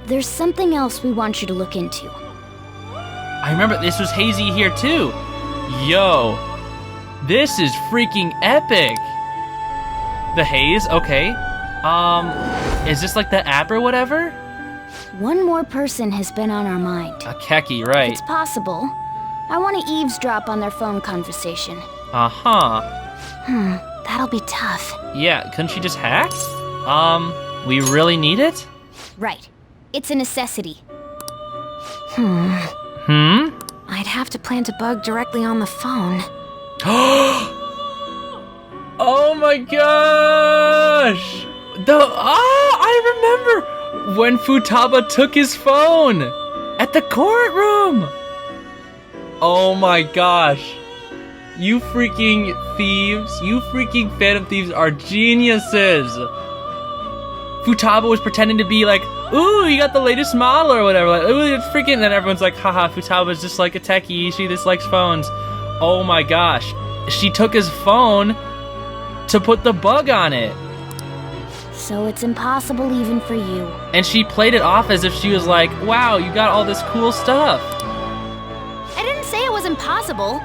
There's something else we want you to look into. I remember this was hazy here too. Yo, this is freaking epic. The haze, okay. Is this like the app or whatever? One more person has been on our mind. Akeki, right. If it's possible, I want to eavesdrop on their phone conversation. Uh-huh. That'll be tough. Yeah, couldn't she just hack? We really need it? Right. It's a necessity. I'd have to plant a bug directly on the phone. Oh my gosh! I remember when Futaba took his phone at the courtroom. Oh my gosh. You freaking thieves, you freaking Phantom Thieves are geniuses. Futaba was pretending to be like, ooh, you got the latest model or whatever. Like, ooh, it's freaking, and then everyone's like, haha, Futaba's just like a techie. She just likes phones. Oh my gosh. She took his phone to put the bug on it. So it's impossible even for you. And she played it off as if she was like, wow, you got all this cool stuff. I didn't say it was impossible.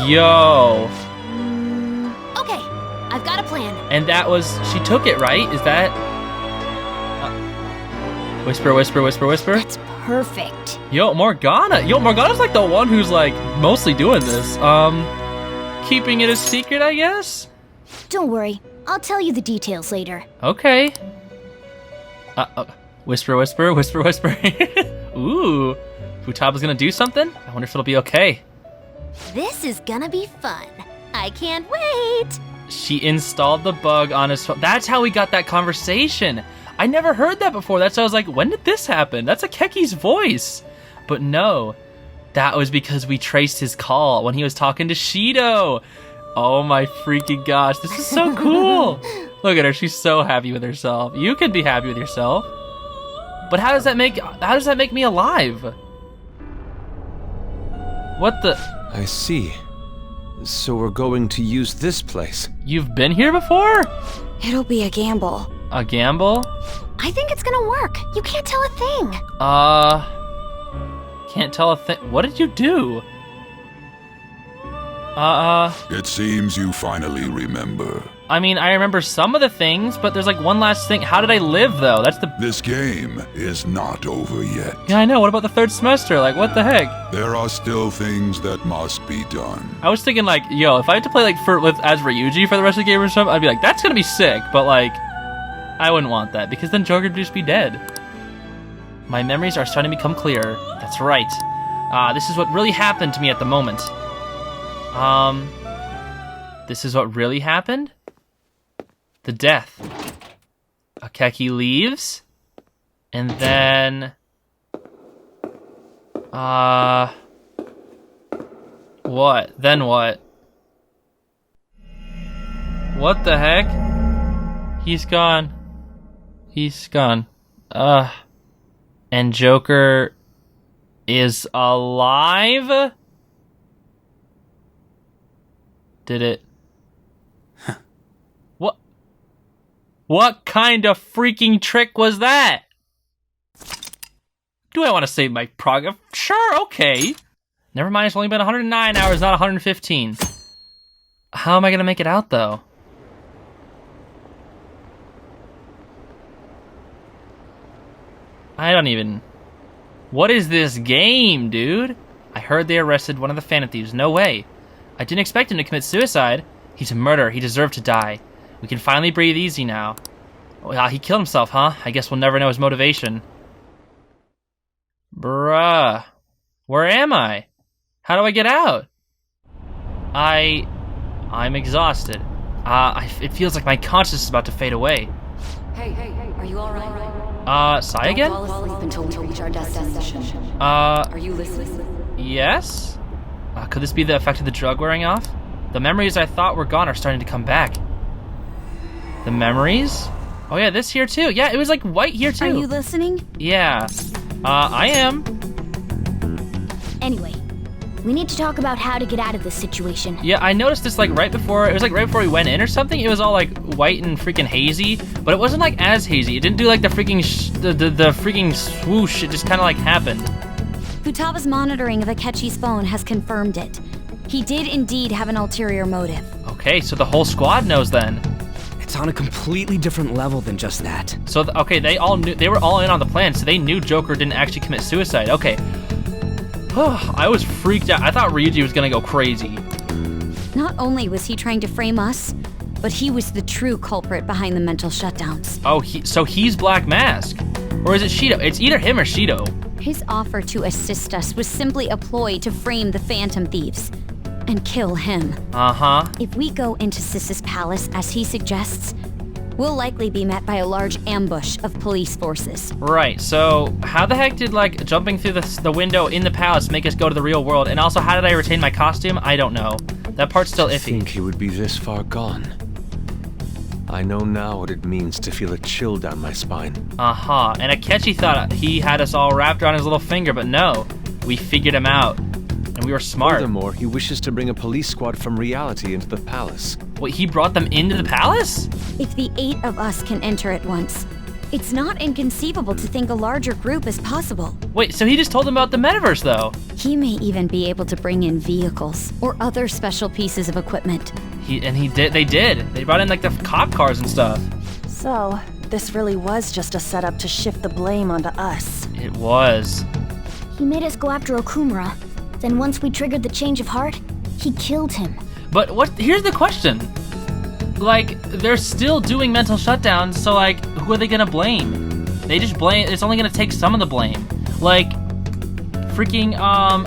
Yo. Okay, I've got a plan. And that was, she took it, right? Is that? Whisper, whisper, whisper, whisper. That's perfect. Yo, Morgana. Yo, Morgana's like the one who's like mostly doing this. Keeping it a secret, I guess? Don't worry, I'll tell you the details later. Okay. Whisper, whisper, whisper, whisper. Ooh, Futaba's gonna do something? I wonder if it'll be okay. This is gonna be fun. I can't wait. She installed the bug on his phone. That's how we got that conversation. I never heard that before. That's why I was like, when did this happen? That's Akeki's voice. But no, that was because we traced his call when he was talking to Shido. Oh my freaking gosh, this is so cool. Look at her, she's so happy with herself. You can be happy with yourself. But how does that make me alive? What the? I see. So we're going to use this place. You've been here before? It'll be a gamble. A gamble? I think it's gonna work. You can't tell a thing. Can't tell a thing. What did you do? It seems you finally remember. I mean, I remember some of the things, but there's like one last thing. How did I live, though? That's the... This game is not over yet. Yeah, I know. What about the third semester? Like, what the heck? There are still things that must be done. I was thinking, like, yo, if I had to play, like, as Ryuji for the rest of the game or something, I'd be like, that's gonna be sick. But, like, I wouldn't want that, because then Joker would just be dead. My memories are starting to become clearer. That's right. This is what really happened to me at the moment. This is what really happened? The death. Akeki leaves. And then... What? Then what? What the heck? He's gone. He's gone. And Joker is alive? Did it? What kind of freaking trick was that? Do I want to save my progress? Sure, okay. Never mind, it's only been 109 hours, not 115. How am I gonna make it out, though? I don't even... What is this game, dude? I heard they arrested one of the Phantom Thieves. No way. I didn't expect him to commit suicide. He's a murderer. He deserved to die. We can finally breathe easy now. Well, he killed himself, huh? I guess we'll never know his motivation. Bruh. Where am I? How do I get out? I'm exhausted. It feels like my consciousness is about to fade away. Hey, are you alright? Sai again? Don't fall asleep until we reach our destination. Are you listening? Yes? Could this be the effect of the drug wearing off? The memories I thought were gone are starting to come back. The memories? Oh yeah, this here too. Yeah, it was like white here too. Are you listening? Yeah. I am. Anyway, we need to talk about how to get out of this situation. Yeah, I noticed this like right before we went in or something. It was all like white and freaking hazy, but it wasn't like as hazy. It didn't do like the freaking the freaking swoosh. It just kind of like happened. Futaba's monitoring of Akechi's phone has confirmed it. He did indeed have an ulterior motive. Okay, so the whole squad knows then. It's on a completely different level than just that. So, okay, they all knew, they were all in on the plan, so they knew Joker didn't actually commit suicide. Okay. I was freaked out. I thought Ryuji was gonna go crazy. Not only was he trying to frame us, but he was the true culprit behind the mental shutdowns. Oh, so he's Black Mask. Or is it Shido? It's either him or Shido. His offer to assist us was simply a ploy to frame the Phantom Thieves and kill him. Uh-huh. If we go into Sis's palace, as he suggests, we'll likely be met by a large ambush of police forces. Right, so how the heck did, like, jumping through the window in the palace make us go to the real world? And also, how did I retain my costume? I don't know. That part's still iffy. I think he would be this far gone. I know now what it means to feel a chill down my spine. Uh-huh, and Akechi thought he had us all wrapped around his little finger, but no. We figured him out. And we were smart. Furthermore, he wishes to bring a police squad from reality into the palace. Wait, he brought them into the palace? If the 8 of us can enter at once, it's not inconceivable to think a larger group is possible. Wait, so he just told them about the metaverse, though? He may even be able to bring in vehicles or other special pieces of equipment. They did. They brought in, like, the cop cars and stuff. So, this really was just a setup to shift the blame onto us. It was. He made us go after Okumura. Then once we triggered the change of heart, he killed him. But here's the question. Like, they're still doing mental shutdowns, so like, who are they gonna blame? They just blame, it's only gonna take some of the blame. Like, freaking,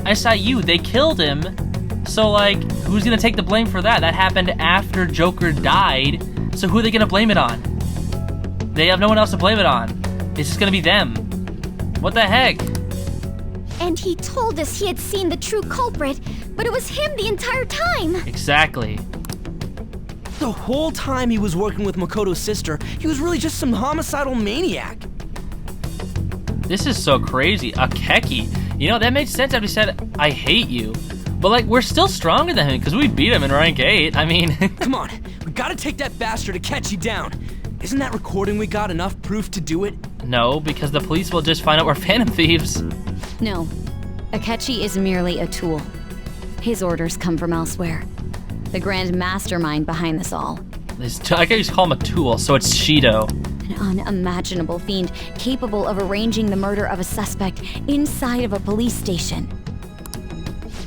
SIU, they killed him, So, like, who's gonna take the blame for that? That happened after Joker died, so who are they gonna blame it on? They have no one else to blame it on. It's just gonna be them. What the heck? And he told us he had seen the true culprit, but it was him the entire time. Exactly. The whole time he was working with Makoto's sister, he was really just some homicidal maniac. This is so crazy. Akeki. You know, that made sense after he said, I hate you. But, like, we're still stronger than him because we beat him in rank 8. I mean... Come on. We gotta take that bastard Akechi down. Isn't that recording we got enough proof to do it? No, because the police will just find out we're Phantom Thieves. No. Akechi is merely a tool. His orders come from elsewhere. The grand mastermind behind this all. I can just call him a tool, so it's Shido. An unimaginable fiend capable of arranging the murder of a suspect inside of a police station.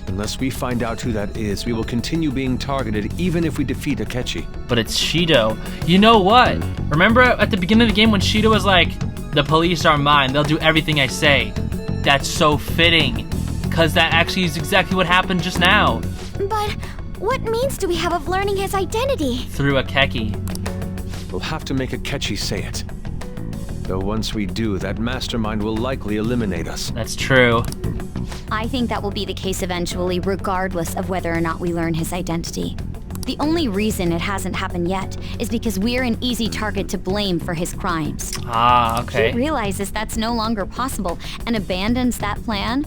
Unless we find out who that is, we will continue being targeted even if we defeat Akechi. But it's Shido. You know what? Remember at the beginning of the game when Shido was like, the police are mine, they'll do everything I say. That's so fitting, because that actually is exactly what happened just now. But what means do we have of learning his identity? Through Akeki. We'll have to make Akechi say it. Though once we do, that mastermind will likely eliminate us. That's true. I think that will be the case eventually, regardless of whether or not we learn his identity. The only reason it hasn't happened yet is because we're an easy target to blame for his crimes. Ah, okay. He realizes that's no longer possible and abandons that plan.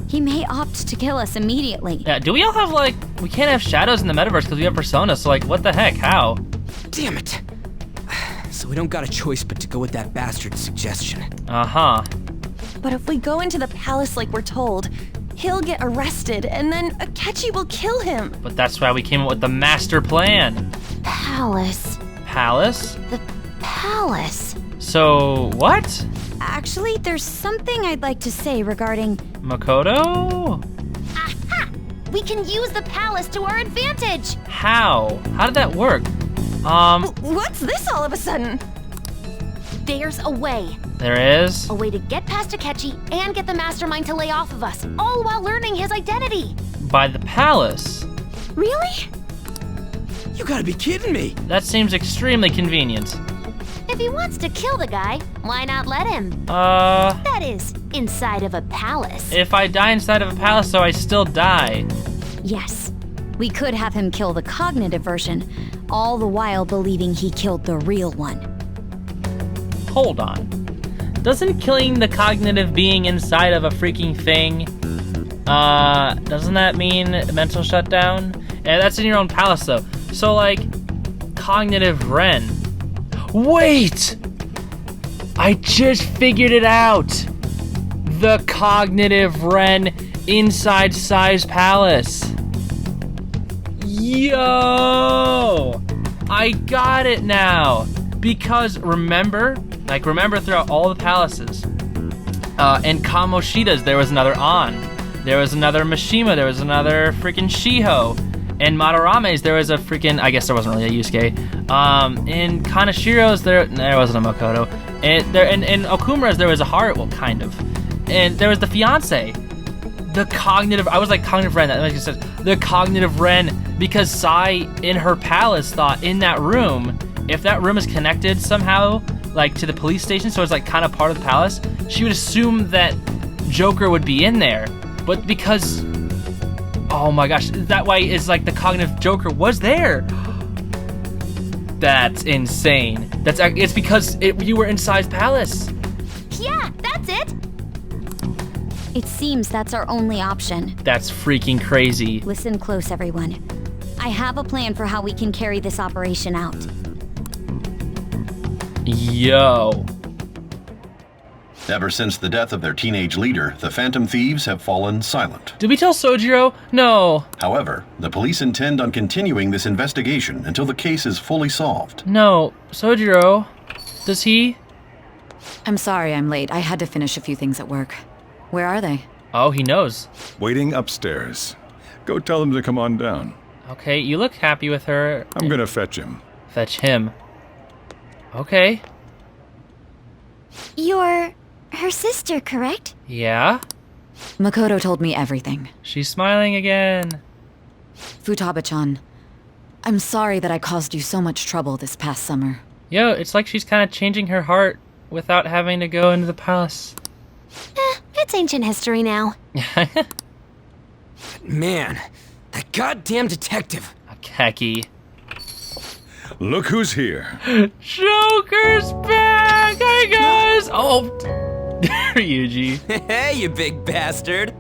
He may opt to kill us immediately. Yeah, do we all have, like, we can't have shadows in the metaverse because we have Persona, so, like, what the heck? How? Damn it. So we don't got a choice but to go with that bastard's suggestion. Uh-huh. But if we go into the palace like we're told, he'll get arrested, and then Akechi will kill him. But that's why we came up with the master plan. Palace. Palace? The palace. So, what? Actually, there's something I'd like to say regarding... Makoto? Aha! We can use the palace to our advantage! How? How did that work? What's this all of a sudden? There's a way. There is? A way to get past Akechi and get the mastermind to lay off of us, all while learning his identity. By the palace? Really? You gotta be kidding me. That seems extremely convenient. If he wants to kill the guy, why not let him? That is, inside of a palace. If I die inside of a palace, so I still die. Yes. We could have him kill the cognitive version, all the while believing he killed the real one. Hold on. Doesn't killing the cognitive being inside of a freaking thing, doesn't that mean mental shutdown? Yeah, that's in your own palace though. So like, cognitive Ren. Wait! I just figured it out! The cognitive Ren inside Sai's palace. Yo! I got it now! Because remember throughout all the palaces, in Kamoshida's there was another An, there was another Mishima, there was another freaking Shiho, in Madarame's there was a freaking, I guess there wasn't really a Yusuke, in Kanashiro's there wasn't a Makoto, and in Okumura's there was a Haru, well kind of, and there was the fiance, the cognitive, I was like cognitive Ren, that makes sense, the cognitive Ren, because Sai in her palace thought in that room, if that room is connected somehow, like to the police station, so it's like kind of part of the palace, she would assume that Joker would be in there. But because, oh my gosh, that way is like the cognitive Joker was there. That's insane. It's because you were inside palace. Yeah, that's it. It seems that's our only option. That's freaking crazy. Listen close, everyone. I have a plan for how we can carry this operation out. Yo. Ever since the death of their teenage leader, the Phantom Thieves have fallen silent. Did we tell Sojiro? No. However, the police intend on continuing this investigation until the case is fully solved. No. Sojiro, does he? I'm sorry I'm late. I had to finish a few things at work. Where are they? Oh, he knows. Waiting upstairs. Go tell them to come on down. Okay, you look happy with her. I'm gonna fetch him. Fetch him. Okay. You're her sister, correct? Yeah? Makoto told me everything. She's smiling again. Futaba-chan, I'm sorry that I caused you so much trouble this past summer. Yo, it's like she's kind of changing her heart without having to go into the palace. It's ancient history now. Man, that goddamn detective. Keki. Look who's here. Joker's back! Hey guys! Oh, Ryuji. Hey, you big bastard.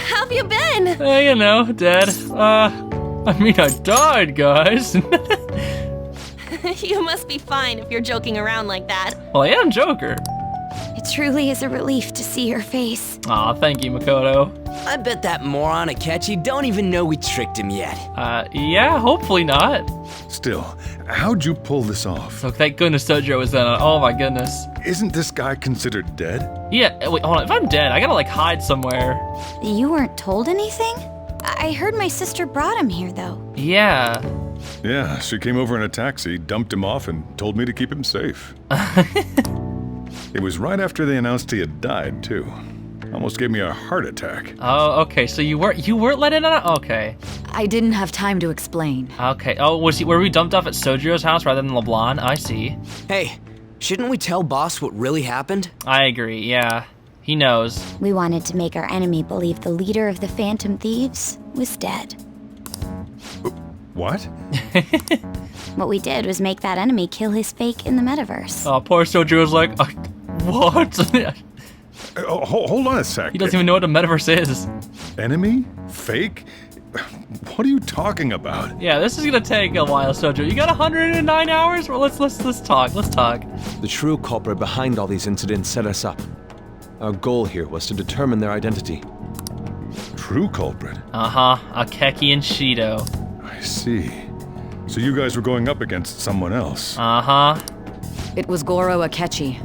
How've you been? You know, dead. I died, guys. You must be fine if you're joking around like that. Well, I am Joker. It truly is a relief to see your face. Aw, thank you, Makoto. I bet that moron Akechi don't even know we tricked him yet. Yeah, hopefully not. Still, how'd you pull this off? Oh, thank goodness Sojiro was in it. Oh my goodness. Isn't this guy considered dead? Yeah, wait, hold on. If I'm dead, I gotta like hide somewhere. You weren't told anything? I heard my sister brought him here, though. Yeah. Yeah, she came over in a taxi, dumped him off, and told me to keep him safe. It was right after they announced he had died, too. Almost gave me a heart attack. Oh, okay. So you weren't let in on it? Okay. I didn't have time to explain. Okay. Oh, were we dumped off at Sojiro's house rather than LeBlanc? I see. Hey, shouldn't we tell Boss what really happened? I agree, yeah. He knows. We wanted to make our enemy believe the leader of the Phantom Thieves was dead. What? What we did was make that enemy kill his fake in the metaverse. Oh, poor Sojiro's like, what? Hold on a sec. He doesn't even know what a metaverse is. Enemy? Fake? What are you talking about? Yeah, this is gonna take a while, Sojiro. You got 109 hours? Well, let's talk. Let's talk. The true culprit behind all these incidents set us up. Our goal here was to determine their identity. True culprit? Uh-huh. Akeki and Shido. I see. So you guys were going up against someone else? Uh-huh. It was Goro Akechi.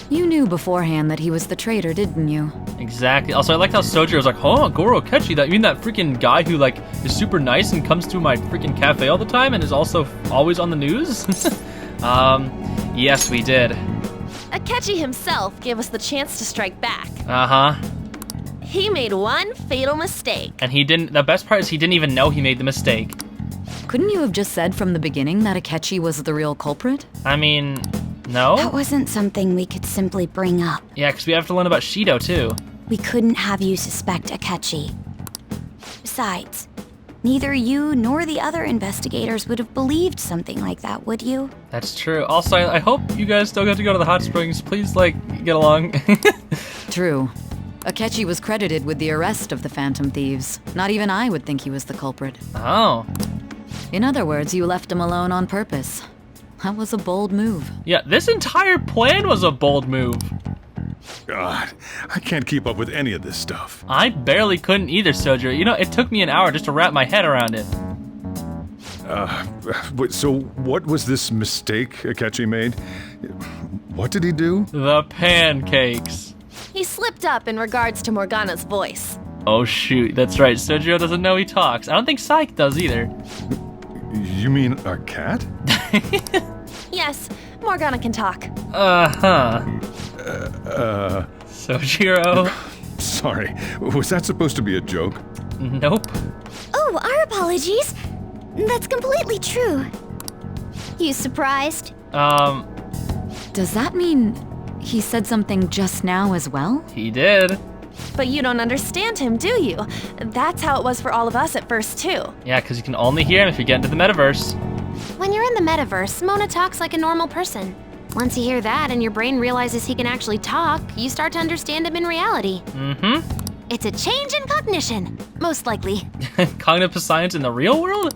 You knew beforehand that he was the traitor, didn't you? Exactly. Also, I like how Sojiro's like, oh, Goro Akechi, you mean that freaking guy who, like, is super nice and comes to my freaking cafe all the time and is also always on the news? Yes, we did. Akechi himself gave us the chance to strike back. Uh-huh. He made one fatal mistake. And the best part is he didn't even know he made the mistake. Couldn't you have just said from the beginning that Akechi was the real culprit? I mean, no? That wasn't something we could simply bring up. Yeah, because we have to learn about Shido, too. We couldn't have you suspect Akechi. Besides, neither you nor the other investigators would have believed something like that, would you? That's true. Also, I hope you guys still get to go to the hot springs. Please, like, get along. True. Akechi was credited with the arrest of the Phantom Thieves. Not even I would think he was the culprit. Oh. In other words, you left him alone on purpose. That was a bold move. Yeah, this entire plan was a bold move. God, I can't keep up with any of this stuff. I barely couldn't either, Sojiro. You know, it took me an hour just to wrap my head around it. So what was this mistake Akechi made? What did he do? The pancakes. He slipped up in regards to Morgana's voice. Oh shoot, that's right. Sojiro doesn't know he talks. I don't think Psyche does either. You mean our cat? Yes, Morgana can talk. Uh-huh. Sojiro. Sorry, was that supposed to be a joke? Nope. Oh, our apologies. That's completely true. You surprised? Does that mean he said something just now as well? He did. But you don't understand him, do you? That's how it was for all of us at first, too. Yeah, because you can only hear him if you get into the metaverse. When you're in the metaverse, Mona talks like a normal person. Once you hear that and your brain realizes he can actually talk, you start to understand him in reality. Mm-hmm. It's a change in cognition, most likely. Cognitive science in the real world?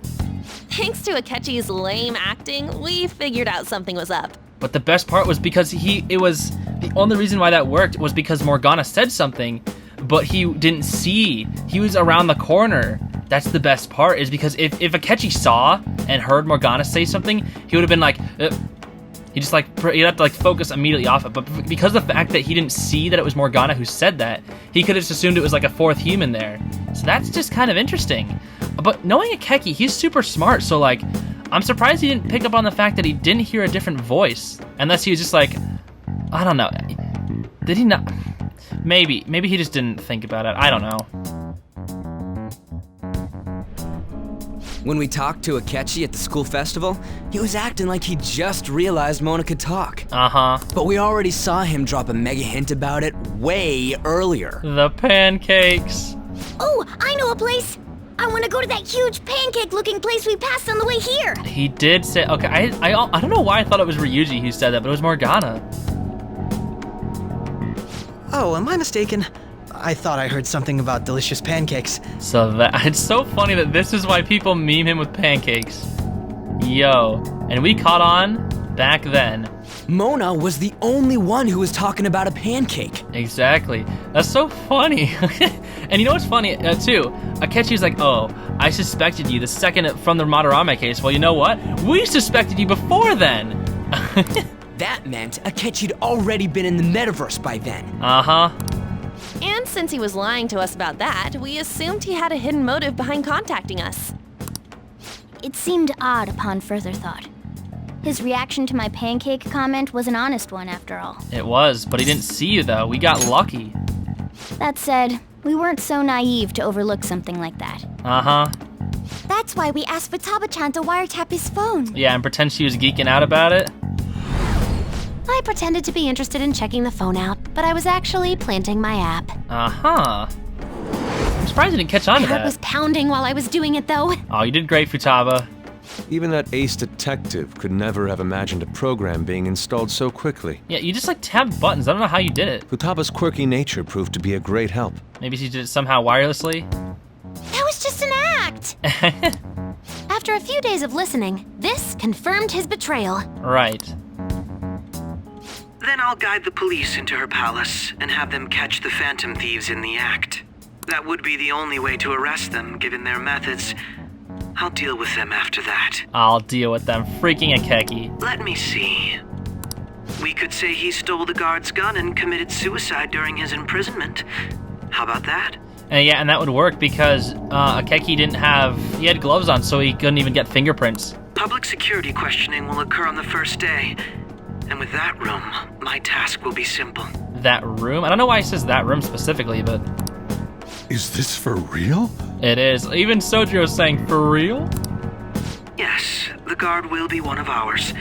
Thanks to Akechi's lame acting, we figured out something was up. But the best part was because the only reason why that worked was because Morgana said something, but he didn't see. He was around the corner. That's the best part, is because if Akechi saw and heard Morgana say something, he would have been like, he'd have to like focus immediately off it. But because of the fact that he didn't see that it was Morgana who said that, he could have just assumed it was like a fourth human there. So that's just kind of interesting. But knowing Akechi, he's super smart, so like, I'm surprised he didn't pick up on the fact that he didn't hear a different voice. Unless he was just like, I don't know. Did he not? Maybe he just didn't think about it. I don't know. When we talked to Akechi at the school festival, he was acting like he just realized Mona could talk. Uh-huh. But we already saw him drop a mega hint about it way earlier. The pancakes. Oh, I know a place. I want to go to that huge pancake-looking place we passed on the way here. He did say, okay, I don't know why I thought it was Ryuji who said that, but it was Morgana. Oh, am I mistaken? I thought I heard something about delicious pancakes. So it's so funny that this is why people meme him with pancakes. Yo, and we caught on back then. Mona was the only one who was talking about a pancake. Exactly. That's so funny. And you know what's funny, too? Akechi's like, oh, I suspected you the second from the Madarame case. Well, you know what? We suspected you before then. That meant Akechi'd already been in the metaverse by then. Uh-huh. And since he was lying to us about that, we assumed he had a hidden motive behind contacting us. It seemed odd upon further thought. His reaction to my pancake comment was an honest one, after all. It was, but he didn't see you, though. We got lucky. That said, we weren't so naive to overlook something like that. Uh-huh. That's why we asked Futaba-chan to wiretap his phone. Yeah, and pretend she was geeking out about it. I pretended to be interested in checking the phone out, but I was actually planting my app. Uh-huh. I'm surprised you didn't catch on to My heart that. was pounding while I was doing it, though. Oh, you did great, Futaba. Even that ace detective could never have imagined a program being installed so quickly. Yeah, you just like tapped buttons. I don't know how you did it. Futaba's quirky nature proved to be a great help. Maybe she did it somehow wirelessly? That was just an act! After a few days of listening, this confirmed his betrayal. Right. Then I'll guide the police into her palace and have them catch the Phantom Thieves in the act. That would be the only way to arrest them, given their methods. I'll deal with them after that. I'll deal with them. Freaking Akeki. Let me see. We could say he stole the guard's gun and committed suicide during his imprisonment. How about that? Yeah, and that would work because Akeki he had gloves on, so he couldn't even get fingerprints. Public security questioning will occur on the first day. And with that room, my task will be simple. That room? I don't know why he says that room specifically, but... Is this for real? It is. Even Sojiro's saying, for real? Yes, the guard will be one of ours.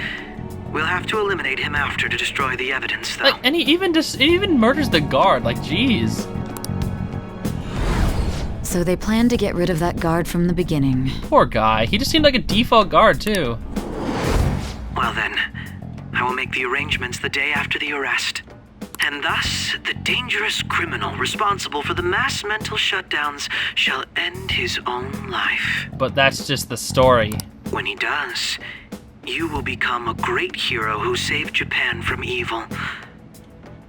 We'll have to eliminate him after to destroy the evidence, though. Like, and he even murders the guard. Like, jeez. So they planned to get rid of that guard from the beginning. Poor guy. He just seemed like a default guard, too. Well then, I will make the arrangements the day after the arrest. And thus, the dangerous criminal responsible for the mass mental shutdowns shall end his own life. But that's just the story. When he does, you will become a great hero who saved Japan from evil.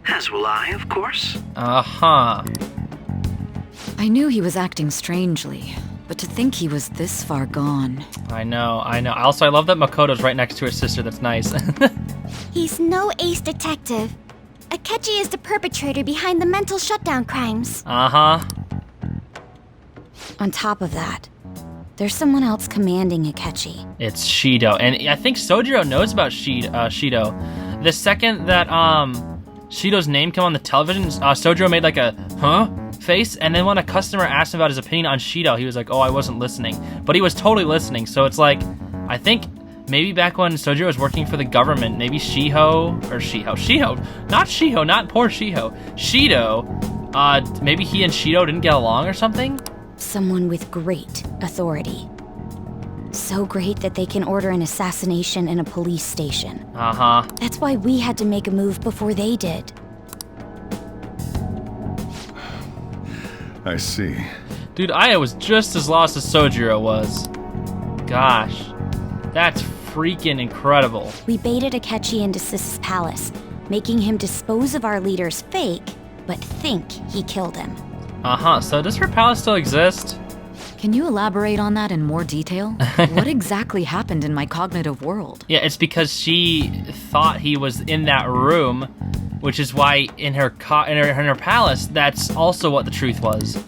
As will I, of course. Uh-huh. I knew he was acting strangely, but to think he was this far gone. I know. Also, I love that Makoto's right next to her sister. That's nice. He's no ace detective. Akechi is the perpetrator behind the mental shutdown crimes. Uh-huh. On top of that, there's someone else commanding Akechi. It's Shido, and I think Sojiro knows about Shido. The second that Shido's name came on the television, Sojiro made like a huh face, and then when a customer asked him about his opinion on Shido, he was like, oh, I wasn't listening. But he was totally listening, so it's like, I think maybe back when Sojiro was working for the government, maybe Shido, not poor Shido, maybe he and Shido didn't get along or something? Someone with great authority. So great that they can order an assassination in a police station. Uh-huh. That's why we had to make a move before they did. I see. Dude, Aya was just as lost as Sojiro was. Gosh. That's freaking incredible. We baited Akechi into Sis's palace, making him dispose of our leader's fake, but think he killed him. Uh-huh, so does her palace still exist? Can you elaborate on that in more detail? What exactly happened in my cognitive world? Yeah, it's because she thought he was in that room, which is why in her palace, that's also what the truth was.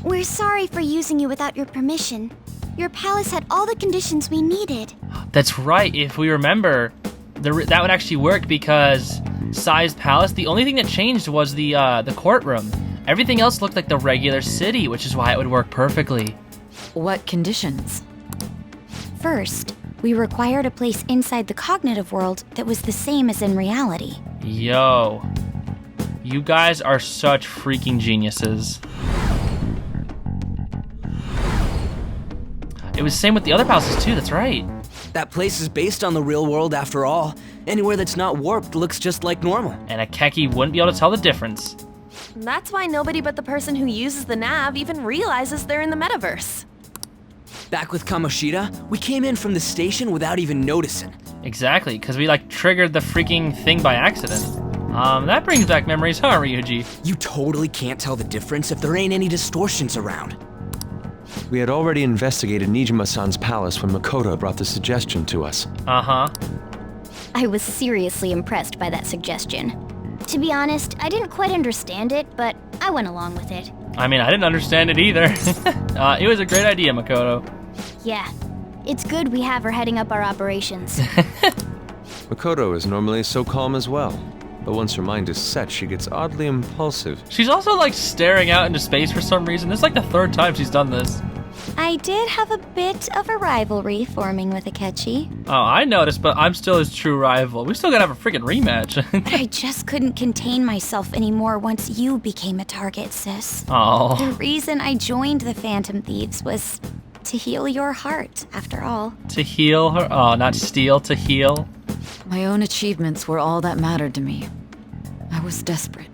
We're sorry for using you without your permission. Your palace had all the conditions we needed. That's right, if we remember, that would actually work because Sai's palace, the only thing that changed was the courtroom. Everything else looked like the regular city, which is why it would work perfectly. What conditions? First, we required a place inside the cognitive world that was the same as in reality. Yo. You guys are such freaking geniuses. It was the same with the other palaces too, that's right. That place is based on the real world after all. Anywhere that's not warped looks just like normal. And a Keki wouldn't be able to tell the difference. That's why nobody but the person who uses the nav even realizes they're in the metaverse. Back with Kamoshida, we came in from the station without even noticing. Exactly, because we like triggered the freaking thing by accident. That brings back memories, huh, Ryuji? You totally can't tell the difference if there ain't any distortions around. We had already investigated Nijima-san's palace when Makoto brought the suggestion to us. Uh-huh. I was seriously impressed by that suggestion. To be honest, I didn't quite understand it, but I went along with it. I mean, I didn't understand it either. It was a great idea, Makoto. Yeah, it's good we have her heading up our operations. Makoto is normally so calm as well, but once her mind is set, she gets oddly impulsive. She's also like staring out into space for some reason. This is like the third time she's done this. I did have a bit of a rivalry forming with Akechi. Oh, I noticed, but I'm still his true rival. We still gotta have a freaking rematch. But I just couldn't contain myself anymore once you became a target, sis. Oh. The reason I joined the Phantom Thieves was to heal your heart, after all. To heal her? Oh, not steal, to heal. My own achievements were all that mattered to me. I was desperate.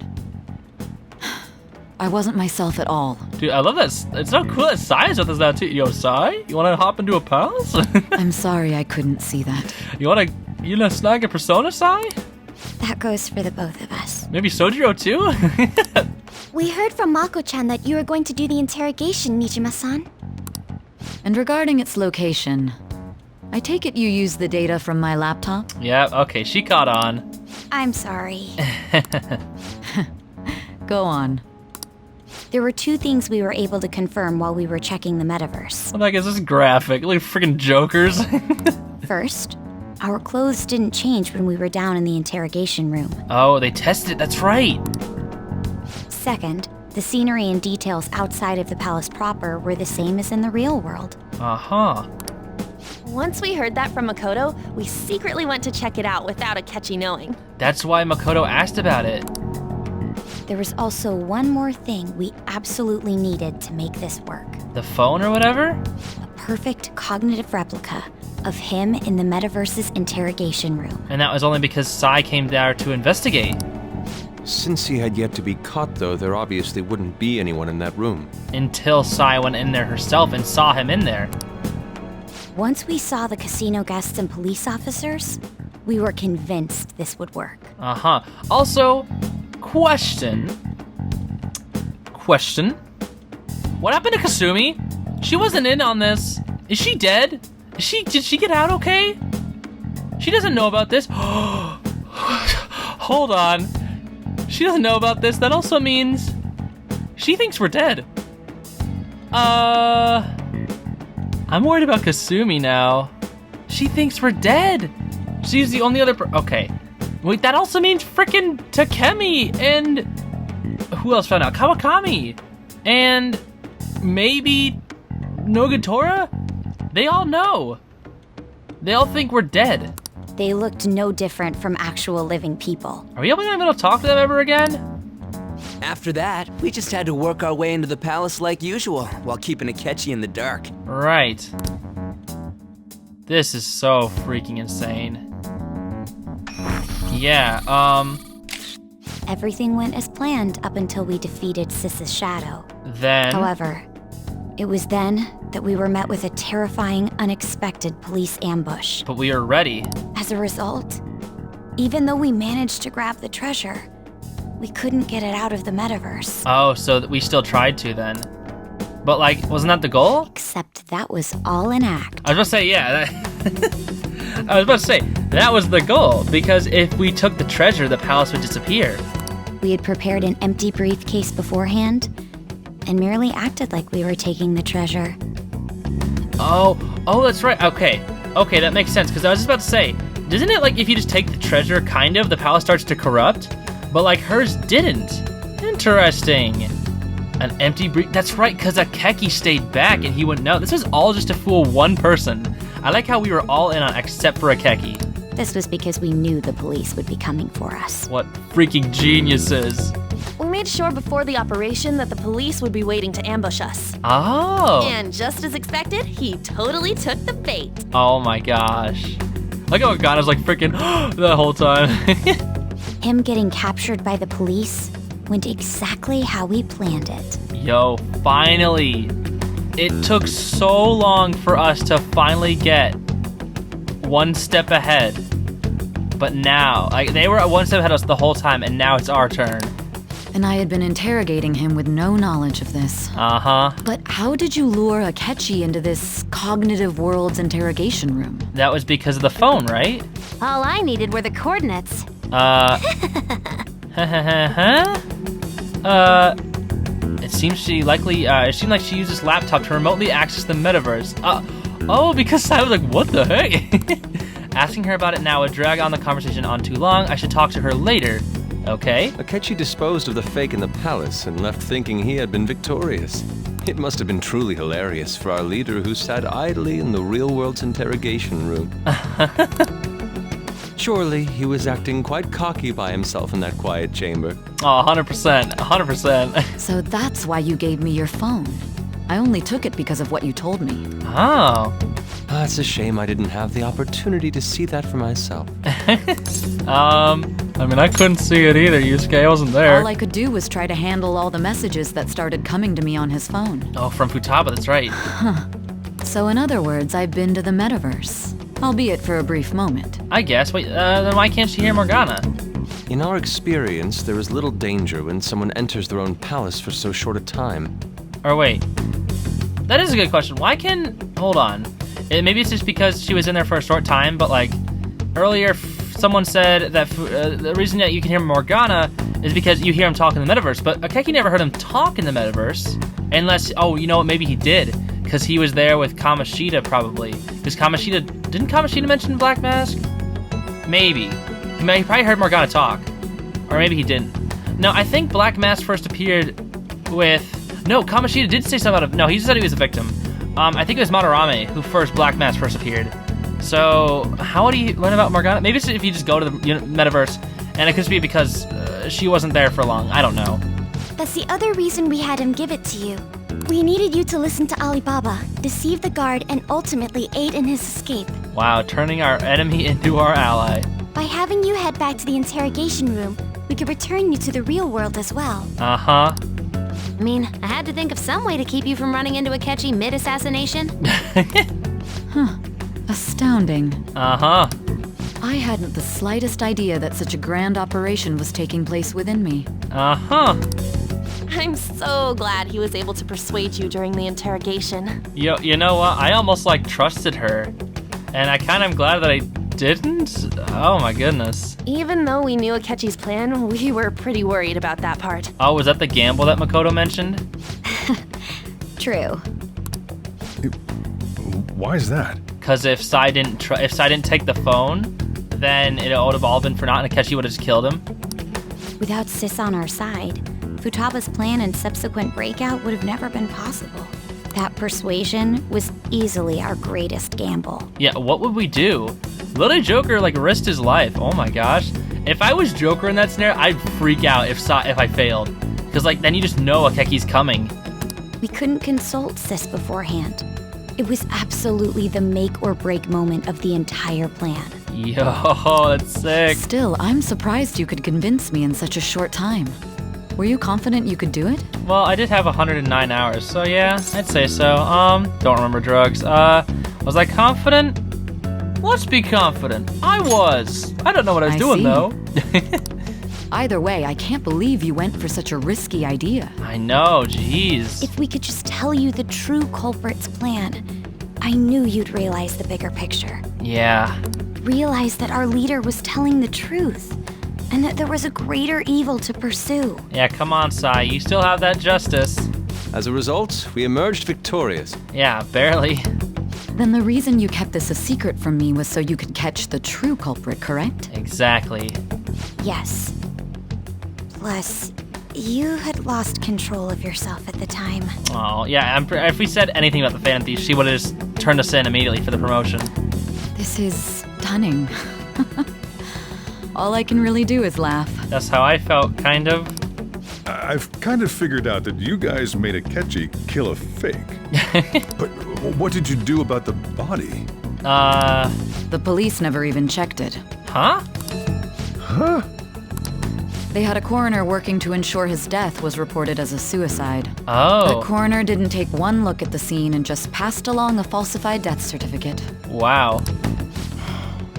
I wasn't myself at all. Dude, I love that. It's so cool that Sai is with us now, too. Yo, Sai, you wanna hop into a palace? I'm sorry I couldn't see that. You wanna snag a persona, Sai? That goes for the both of us. Maybe Sojiro, too? We heard from Mako-chan that you were going to do the interrogation, Nijima-san. And regarding its location, I take it you used the data from my laptop? Yeah, okay, she caught on. I'm sorry. Go on. There were two things we were able to confirm while we were checking the metaverse. What the heck is this graphic? Like freaking jokers. First, our clothes didn't change when we were down in the interrogation room. Oh, they tested it, that's right. Second, the scenery and details outside of the palace proper were the same as in the real world. Uh-huh. Once we heard that from Makoto, we secretly went to check it out without Akechi knowing. That's why Makoto asked about it. There was also one more thing we absolutely needed to make this work. The phone or whatever? A perfect cognitive replica of him in the metaverse's interrogation room. And that was only because Sai came there to investigate. Since he had yet to be caught, though, there obviously wouldn't be anyone in that room. Until Sai went in there herself and saw him in there. Once we saw the casino guests and police officers, we were convinced this would work. Uh-huh. Also, question. What happened to Kasumi? She wasn't in on this. Is she dead? Did she get out okay? She doesn't know about this. Hold on. She doesn't know about this. That also means she thinks we're dead. I'm worried about Kasumi now. She thinks we're dead. She's the only other okay. Wait, that also means frickin' Takemi and who else found out? Kawakami and maybe Nogatora? They all know. They all think we're dead. They looked no different from actual living people. Are we ever gonna be able to talk to them ever again? After that, we just had to work our way into the palace like usual, while keeping Akechi in the dark. Right. This is so freaking insane. Yeah, Everything went as planned up until we defeated Sis's shadow. Then... However, it was then that we were met with a terrifying, unexpected police ambush. But we are ready. As a result, even though we managed to grab the treasure, we couldn't get it out of the metaverse. Oh, so we still tried to then. But like, wasn't that the goal? Except that was all an act. I was about to say, yeah. I was about to say, that was the goal, because if we took the treasure, the palace would disappear. We had prepared an empty briefcase beforehand, and merely acted like we were taking the treasure. Oh, that's right. Okay, that makes sense, because I was just about to say, isn't it like if you just take the treasure, kind of, the palace starts to corrupt? But like hers didn't. Interesting. An empty brief. That's right, because Akeki stayed back and he wouldn't know. This is all just to fool one person. I like how we were all in on except for Akeki. This was because we knew the police would be coming for us. What freaking geniuses. We made sure before the operation that the police would be waiting to ambush us. Oh. And just as expected, he totally took the bait. Oh my gosh. Look how Morgana's like freaking the whole time. Him getting captured by the police went exactly how we planned it. Yo, finally. It took so long for us to finally get one step ahead. But now, like, they were one step ahead of us the whole time, and now it's our turn. And I had been interrogating him with no knowledge of this. Uh-huh. But how did you lure Akechi into this cognitive world's interrogation room? That was because of the phone, right? All I needed were the coordinates. It seems she likely, it seemed like she used this laptop to remotely access the metaverse. Oh, because I was like, what the heck? Asking her about it now would drag on the conversation on too long. I should talk to her later. Okay. Akechi disposed of the fake in the palace and left thinking he had been victorious. It must have been truly hilarious for our leader who sat idly in the real world's interrogation room. Surely he was acting quite cocky by himself in that quiet chamber. Oh, 100%, 100%. So that's why you gave me your phone. I only took it because of what you told me. Oh. It's a shame I didn't have the opportunity to see that for myself. I mean, I couldn't see it either, Yusuke. I wasn't there. All I could do was try to handle all the messages that started coming to me on his phone. Oh, from Futaba, that's right. Huh. So in other words, I've been to the metaverse. Albeit for a brief moment. I guess. Wait, then why can't she hear Morgana? In our experience, there is little danger when someone enters their own palace for so short a time. Or wait. That is a good question. Why can... Hold on. Maybe it's just because she was in there for a short time, but like, earlier someone said that the reason that you can hear Morgana is because you hear him talk in the metaverse, but Akeki never heard him talk in the metaverse. Unless, oh, you know what, maybe he did. Because he was there with Kamoshida, probably. Because didn't Kamoshida mention Black Mask? Maybe. He probably heard Morgana talk. Or maybe he didn't. No, I think Black Mask first appeared with... No, Kamoshida did say something about... No, he said he was a victim. I think it was Madarame who Black Mask first appeared. So, how would he learn about Morgana? Maybe it's if you just go to the metaverse, and it could be because she wasn't there for long. I don't know. That's the other reason we had him give it to you. We needed you to listen to Alibaba, deceive the guard, and ultimately aid in his escape. Wow, turning our enemy into our ally. By having you head back to the interrogation room, we could return you to the real world as well. Uh-huh. I mean, I had to think of some way to keep you from running into Akechi mid-assassination. Huh. Astounding. Uh-huh. I hadn't the slightest idea that such a grand operation was taking place within me. Uh-huh. I'm so glad he was able to persuade you during the interrogation. You know what? I almost like trusted her. And I kind of am glad that I didn't? Oh my goodness. Even though we knew Akechi's plan, we were pretty worried about that part. Oh, was that the gamble that Makoto mentioned? True. Why is that? Because if Sai didn't take the phone, then it would have all been for naught and Akechi would have just killed him. Without Sis on our side, Futaba's plan and subsequent breakout would have never been possible. That persuasion was easily our greatest gamble. Yeah, what would we do? Literally, Joker risked his life. Oh my gosh. If I was Joker in that scenario, I'd freak out if I failed. Because then you just know Akeki's coming. We couldn't consult Sis beforehand. It was absolutely the make or break moment of the entire plan. Yo, that's sick. Still, I'm surprised you could convince me in such a short time. Were you confident you could do it? Well, I did have 109 hours, so yeah, I'd say so. Don't remember drugs. Was I confident? Let's be confident. I was. I don't know what I was doing, though. Either way, I can't believe you went for such a risky idea. I know, jeez. If we could just tell you the true culprit's plan, I knew you'd realize the bigger picture. Yeah. Realize that our leader was telling the truth, and that there was a greater evil to pursue. Yeah, come on, Sai. You still have that justice. As a result, we emerged victorious. Yeah, barely. Then the reason you kept this a secret from me was so you could catch the true culprit, correct? Exactly. Yes. Plus, you had lost control of yourself at the time. Oh, yeah, if we said anything about the Phantom Thief, she would have just turned us in immediately for the promotion. This is stunning. All I can really do is laugh. That's how I felt, kind of. I've kind of figured out that you guys made Akechi kill a fake. But what did you do about the body? The police never even checked it. Huh? Huh? They had a coroner working to ensure his death was reported as a suicide. Oh. The coroner didn't take one look at the scene and just passed along a falsified death certificate. Wow.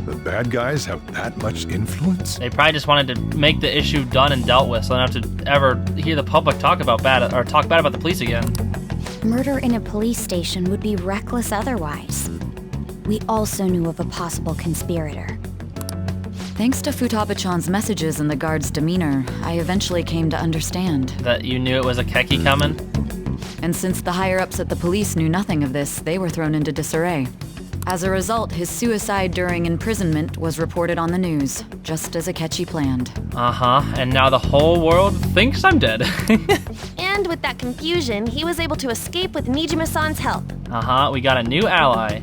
The bad guys have that much influence? They probably just wanted to make the issue done and dealt with, so I don't have to ever hear the public talk bad about the police again. Murder in a police station would be reckless otherwise. We also knew of a possible conspirator. Thanks to Futaba-chan's messages and the guard's demeanor, I eventually came to understand. That you knew it was Akeki coming? And since the higher-ups at the police knew nothing of this, they were thrown into disarray. As a result, his suicide during imprisonment was reported on the news, just as Akechi planned. Uh-huh, and now the whole world thinks I'm dead. And with that confusion, he was able to escape with Nijima-san's help. Uh-huh, we got a new ally.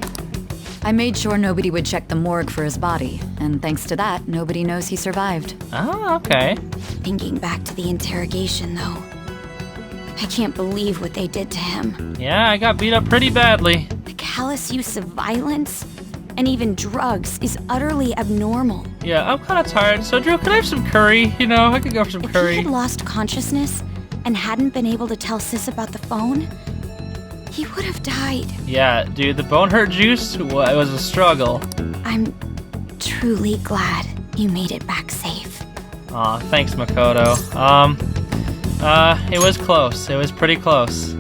I made sure nobody would check the morgue for his body, and thanks to that, nobody knows he survived. Oh, okay. Thinking back to the interrogation, though, I can't believe what they did to him. Yeah, I got beat up pretty badly. The callous use of violence and even drugs is utterly abnormal. Yeah, I'm kind of tired, so Drew, can I have some curry? You know, I could go for some curry. If he had lost consciousness and hadn't been able to tell Sis about the phone, he would have died. Yeah, dude, the bone hurt juice, it was a struggle. I'm truly glad you made it back safe. Aw, thanks, Makoto. It was close. It was pretty close.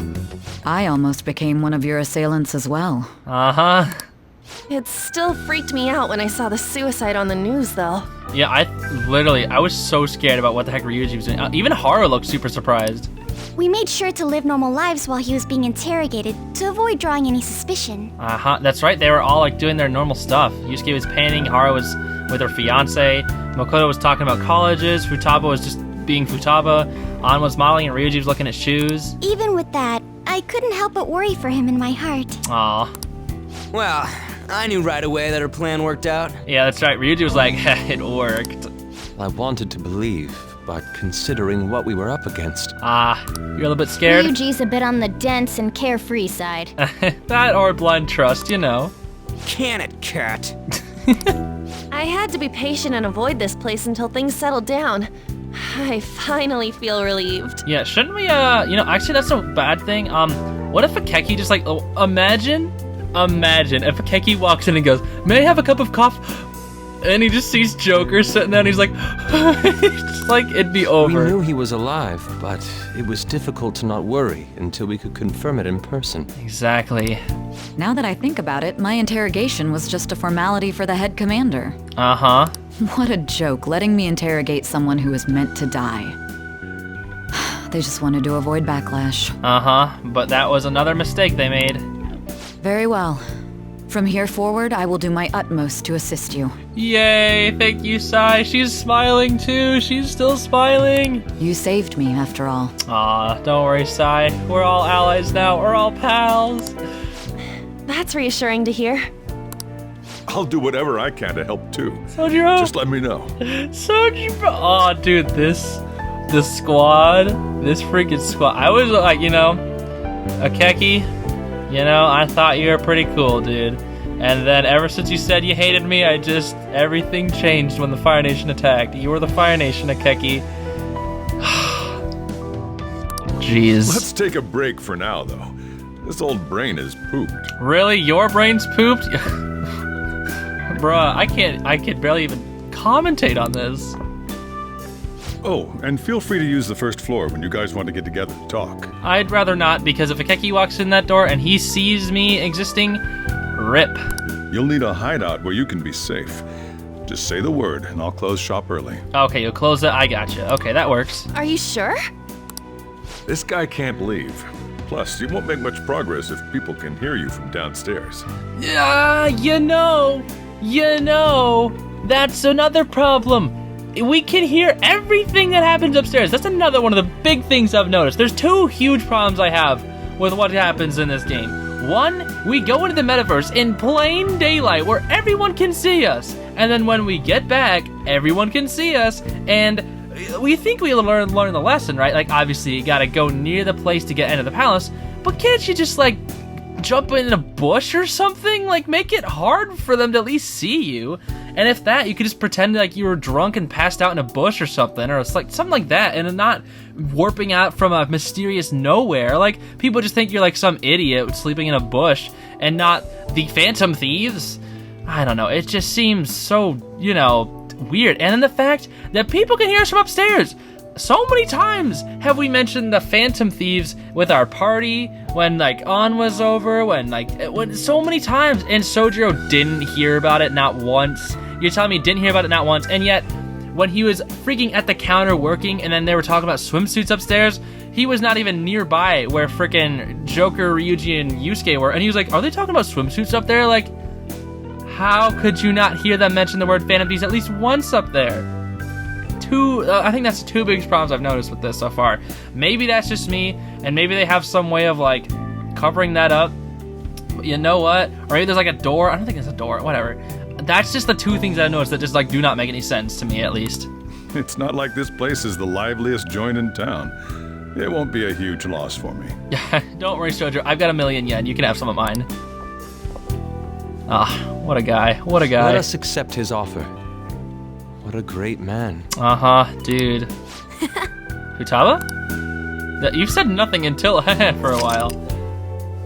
I almost became one of your assailants as well. Uh-huh. It still freaked me out when I saw the suicide on the news, though. Yeah, I was so scared about what the heck Ryuji was doing. Even Haru looked super surprised. We made sure to live normal lives while he was being interrogated to avoid drawing any suspicion. Uh-huh, that's right. They were all like doing their normal stuff. Yusuke was painting, Haru was with her fiance, Makoto was talking about colleges, Futaba was just being Futaba, An was modeling, and Ryuji was looking at shoes. Even with that, I couldn't help but worry for him in my heart. Aw. Well, I knew right away that her plan worked out. Yeah, that's right. Ryuji was like, it worked. I wanted to believe, but considering what we were up against. You're a little bit scared? Ryuji's a bit on the dense and carefree side. That or blind trust, you know. Can it, cat? I had to be patient and avoid this place until things settled down. I finally feel relieved. Yeah, shouldn't we, actually that's a bad thing. What if Akeki just imagine if Akeki walks in and goes, "May I have a cup of coffee?" And he just sees Joker sitting there and he's like, it's like it'd be over. We knew he was alive, but it was difficult to not worry until we could confirm it in person. Exactly. Now that I think about it, my interrogation was just a formality for the head commander. Uh-huh. What a joke, letting me interrogate someone who was meant to die. They just wanted to avoid backlash. Uh-huh, but that was another mistake they made. Very well. From here forward, I will do my utmost to assist you. Yay, thank you, Sai. She's smiling too. She's still smiling. You saved me, after all. Aw, don't worry, Sai. We're all allies now. We're all pals. That's reassuring to hear. I'll do whatever I can to help too. Sojiro. Just let me know. Sojiro. Oh, dude, this freaking squad. I was like, Akeki, I thought you were pretty cool, dude. And then ever since you said you hated me, everything changed when the Fire Nation attacked. You were the Fire Nation, Akeki. Jeez. Let's take a break for now, though. This old brain is pooped. Really? Your brain's pooped? Bruh, I could barely even commentate on this. Oh, and feel free to use the first floor when you guys want to get together to talk. I'd rather not, because if Akeki walks in that door and he sees me existing, rip. You'll need a hideout where you can be safe. Just say the word, and I'll close shop early. Okay, you'll close it. I gotcha. Okay, that works. Are you sure? This guy can't leave. Plus, you won't make much progress if people can hear you from downstairs. Yeah, that's another problem. We can hear everything that happens upstairs. That's another one of the big things I've noticed. There's two huge problems I have with what happens in this game. One, we go into the metaverse in plain daylight where everyone can see us. And then when we get back, everyone can see us. And we think we learn the lesson, right? Like, obviously, you gotta go near the place to get into the palace. But can't you just, like, jump in a bush or something? Like, make it hard for them to at least see you. And if that, you could just pretend like you were drunk and passed out in a bush or something, or it's like something like that, and not warping out from a mysterious nowhere. Like, people just think you're like some idiot sleeping in a bush and not the Phantom Thieves. I don't know, it just seems so, you know, weird. And then the fact that people can hear us from upstairs. So many times have we mentioned the Phantom Thieves with our party, when like On was over, when so many times, and Sojiro didn't hear about it not once. You're telling me he didn't hear about it not once, and yet when he was freaking at the counter working and then they were talking about swimsuits upstairs, he was not even nearby where freaking Joker, Ryuji, and Yusuke were, and he was like, are they talking about swimsuits up there? Like, how could you not hear them mention the word Phantom Thieves at least once up there? I think that's the two biggest problems I've noticed with this so far. Maybe that's just me, and maybe they have some way of like covering that up. You know what? Or maybe there's like a door. I don't think there's a door. Whatever. That's just the two things I noticed that just like do not make any sense to me, at least. It's not like this place is the liveliest joint in town. It won't be a huge loss for me. Don't worry, Shoujo. I've got 1,000,000 yen. You can have some of mine. Ah, what a guy. What a guy. Let us accept his offer. What a great man. Dude. Futaba? You've said nothing until for a while.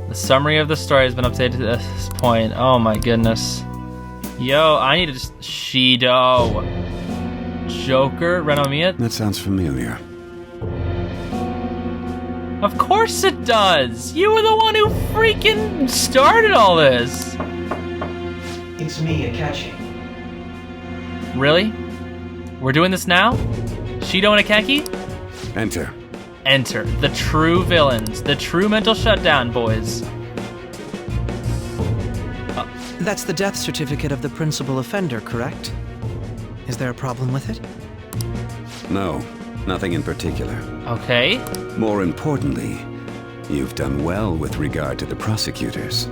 The summary of the story has been updated to this point. Oh my goodness. Yo, I need to just... Shido. Joker? Renomiya? That sounds familiar. Of course it does! You were the one who freaking started all this! It's me, Akechi. Really? We're doing this now? Shido and Akeki? Enter. Enter. The true villains. The true mental shutdown, boys. That's the death certificate of the principal offender, correct? Is there a problem with it? No, nothing in particular. Okay. More importantly, you've done well with regard to the prosecutors.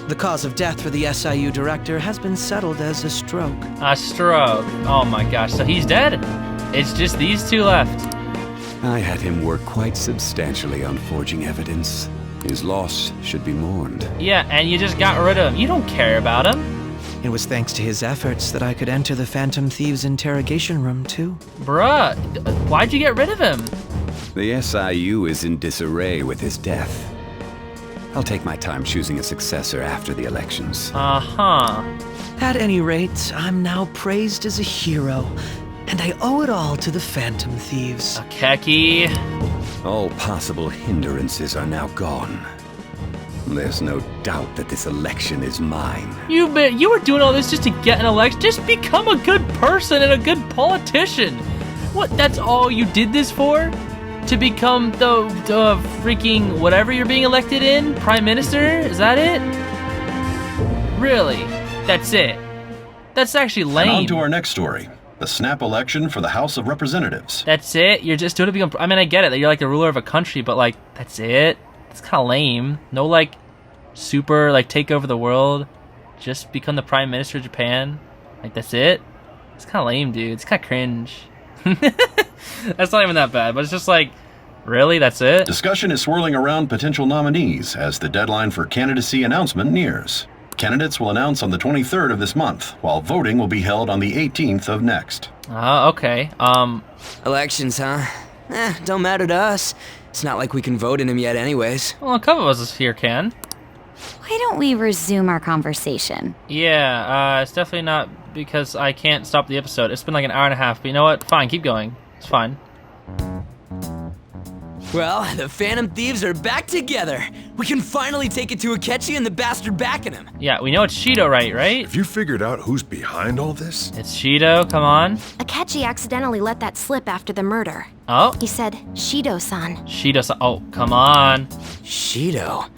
The cause of death for the SIU director has been settled as a stroke. A stroke. Oh my gosh, so he's dead? It's just these two left. I had him work quite substantially on forging evidence. His loss should be mourned. Yeah, and you just got rid of him. You don't care about him. It was thanks to his efforts that I could enter the Phantom Thieves' interrogation room, too. Bruh, why'd you get rid of him? The SIU is in disarray with his death. I'll take my time choosing a successor after the elections. At any rate, I'm now praised as a hero, and I owe it all to the Phantom Thieves. Akeki. All possible hindrances are now gone. There's no doubt that this election is mine. You were doing all this just to get an election? Just become a good person and a good politician. What, that's all you did this for? To become the freaking whatever you're being elected in? Prime Minister? Is that it? Really? That's it? That's actually lame. And on to our next story. The snap election for the House of Representatives. That's it? You're just doing it to become... I mean, I get it that you're like the ruler of a country, but like, that's it? It's kind of lame. No like, super like take over the world. Just become the Prime Minister of Japan. Like, that's it? It's kind of lame, dude. It's kind of cringe. That's not even that bad, but it's just like, really? That's it? Discussion is swirling around potential nominees as the deadline for candidacy announcement nears. Candidates will announce on the 23rd of this month, while voting will be held on the 18th of next. Okay. Elections, huh? Don't matter to us. It's not like we can vote in them yet anyways. Well, a couple of us here can. Why don't we resume our conversation? Yeah, it's definitely not because I can't stop the episode. It's been like an hour and a half, but you know what? Fine, keep going. It's fine. Well, the Phantom Thieves are back together. We can finally take it to Akechi and the bastard backing him. Yeah, we know it's Shido, right? Have you figured out who's behind all this? It's Shido, come on. Akechi accidentally let that slip after the murder. Oh? He said, Shido-san. Shido-san, oh, come on. Shido?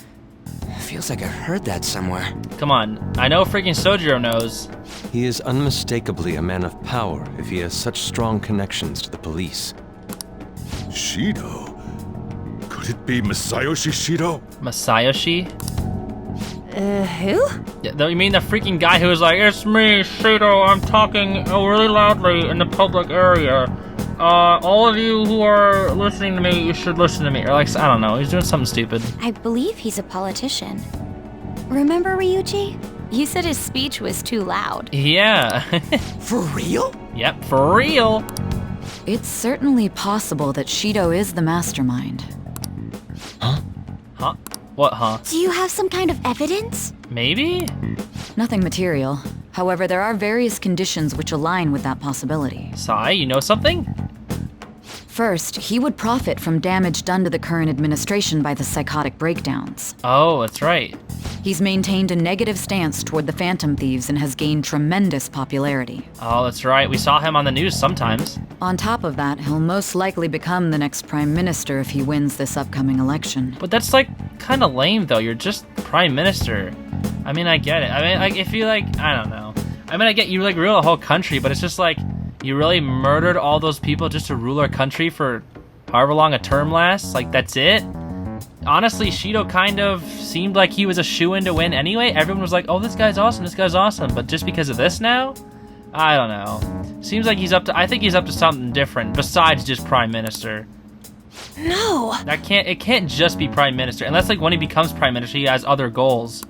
Feels like I've heard that somewhere. Come on, I know freaking Sojiro knows. He is unmistakably a man of power if he has such strong connections to the police. Shido? Could Could it be Masayoshi Shido? Masayoshi? Who? Yeah, you mean the freaking guy who was like, "It's me, Shido, I'm talking really loudly in the public area. All of you who are listening to me, you should listen to me." Or like, I don't know, he's doing something stupid. I believe he's a politician. Remember, Ryuji? You said his speech was too loud. Yeah. For real? Yep, for real. It's certainly possible that Shido is the mastermind. Huh? What, huh? Do you have some kind of evidence? Maybe? Nothing material. However, there are various conditions which align with that possibility. Sai, you know something? First, he would profit from damage done to the current administration by the psychotic breakdowns. Oh, that's right. He's maintained a negative stance toward the Phantom Thieves and has gained tremendous popularity. Oh, that's right. We saw him on the news sometimes. On top of that, he'll most likely become the next prime minister if he wins this upcoming election. But that's like kind of lame though. You're just prime minister. I mean, I get it. I mean, like, if you like, I don't know. I mean, I get you like rule a whole country, but it's just like, you really murdered all those people just to rule our country for however long a term lasts? Like, that's it? Honestly, Shido kind of seemed like he was a shoo-in to win anyway. Everyone was like, "Oh, this guy's awesome, this guy's awesome." But just because of this now? I don't know. Seems like I think he's up to something different besides just prime minister. No. It can't just be prime minister. Unless like when he becomes prime minister, he has other goals.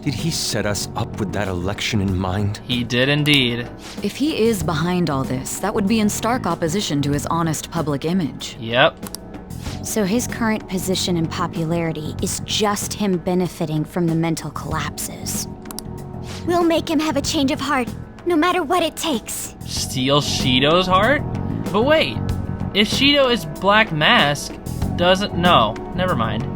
Did he set us up with that election in mind? He did indeed. If he is behind all this, that would be in stark opposition to his honest public image. Yep. So his current position and popularity is just him benefiting from the mental collapses. We'll make him have a change of heart, no matter what it takes. Steal Shido's heart? But wait, if Shido is Black Mask, no, never mind.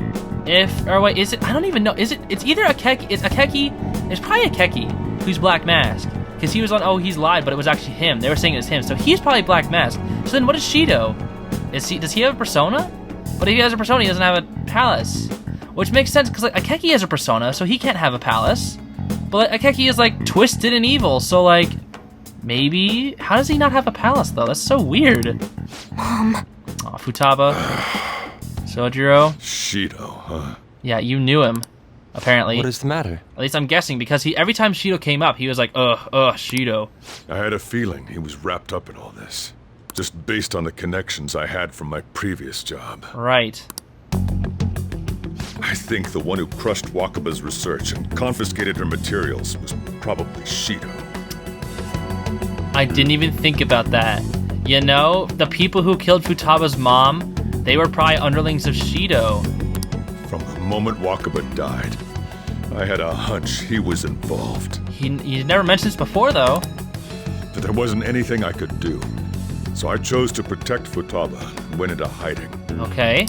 Is it, I don't even know, it's either Akeki, it's probably Akeki who's Black Mask. Because he was on, oh, he's lied, but it was actually him. They were saying it was him, so he's probably Black Mask. So then what is Shido? Does he have a persona? But if he has a persona, he doesn't have a palace. Which makes sense, because like, Akeki has a persona, so he can't have a palace. But like, Akeki is like twisted and evil, so like, maybe, how does he not have a palace though? That's so weird. Mom. Aw, Futaba. Sojiro. Shido, huh? Yeah, you knew him, apparently. What is the matter? At least I'm guessing, because every time Shido came up, he was like, Shido. I had a feeling he was wrapped up in all this. Just based on the connections I had from my previous job. Right. I think the one who crushed Wakaba's research and confiscated her materials was probably Shido. I didn't even think about that. You know, the people who killed Futaba's mom, they were probably underlings of Shido. From the moment Wakaba died, I had a hunch he was involved. He never mentioned this before, though. But there wasn't anything I could do. So I chose to protect Futaba and went into hiding. Okay.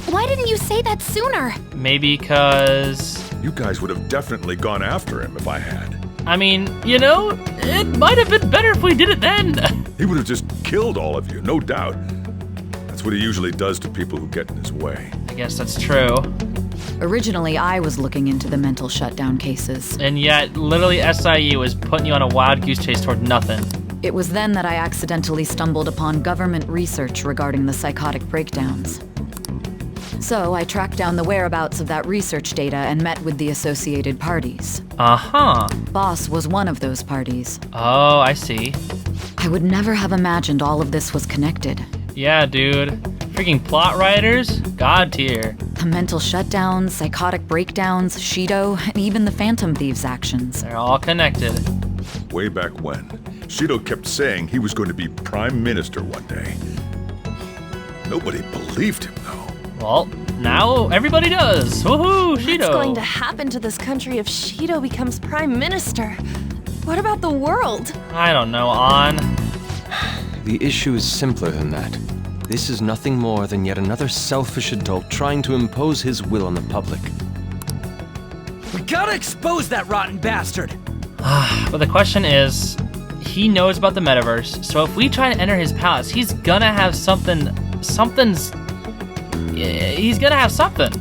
Why didn't you say that sooner? Maybe because... You guys would have definitely gone after him if I had. I mean, you know, it might have been better if we did it then. He would have just killed all of you, no doubt. That's what he usually does to people who get in his way. I guess that's true. Originally, I was looking into the mental shutdown cases. And yet, literally, SIU was putting you on a wild goose chase toward nothing. It was then that I accidentally stumbled upon government research regarding the psychotic breakdowns. So I tracked down the whereabouts of that research data and met with the associated parties. Uh-huh. Boss was one of those parties. Oh, I see. I would never have imagined all of this was connected. Yeah, dude. Freaking plot writers? God tier. The mental shutdowns, psychotic breakdowns, Shido, and even the Phantom Thieves' actions. They're all connected. Way back when, Shido kept saying he was going to be prime minister one day. Nobody believed him, though. Well, now everybody does. Woohoo, Shido. What's going to happen to this country if Shido becomes prime minister? What about the world? I don't know, An. The issue is simpler than that. This is nothing more than yet another selfish adult trying to impose his will on the public. We gotta expose that rotten bastard! But the question is, he knows about the metaverse, so if we try to enter his palace, he's gonna have he's gonna have something.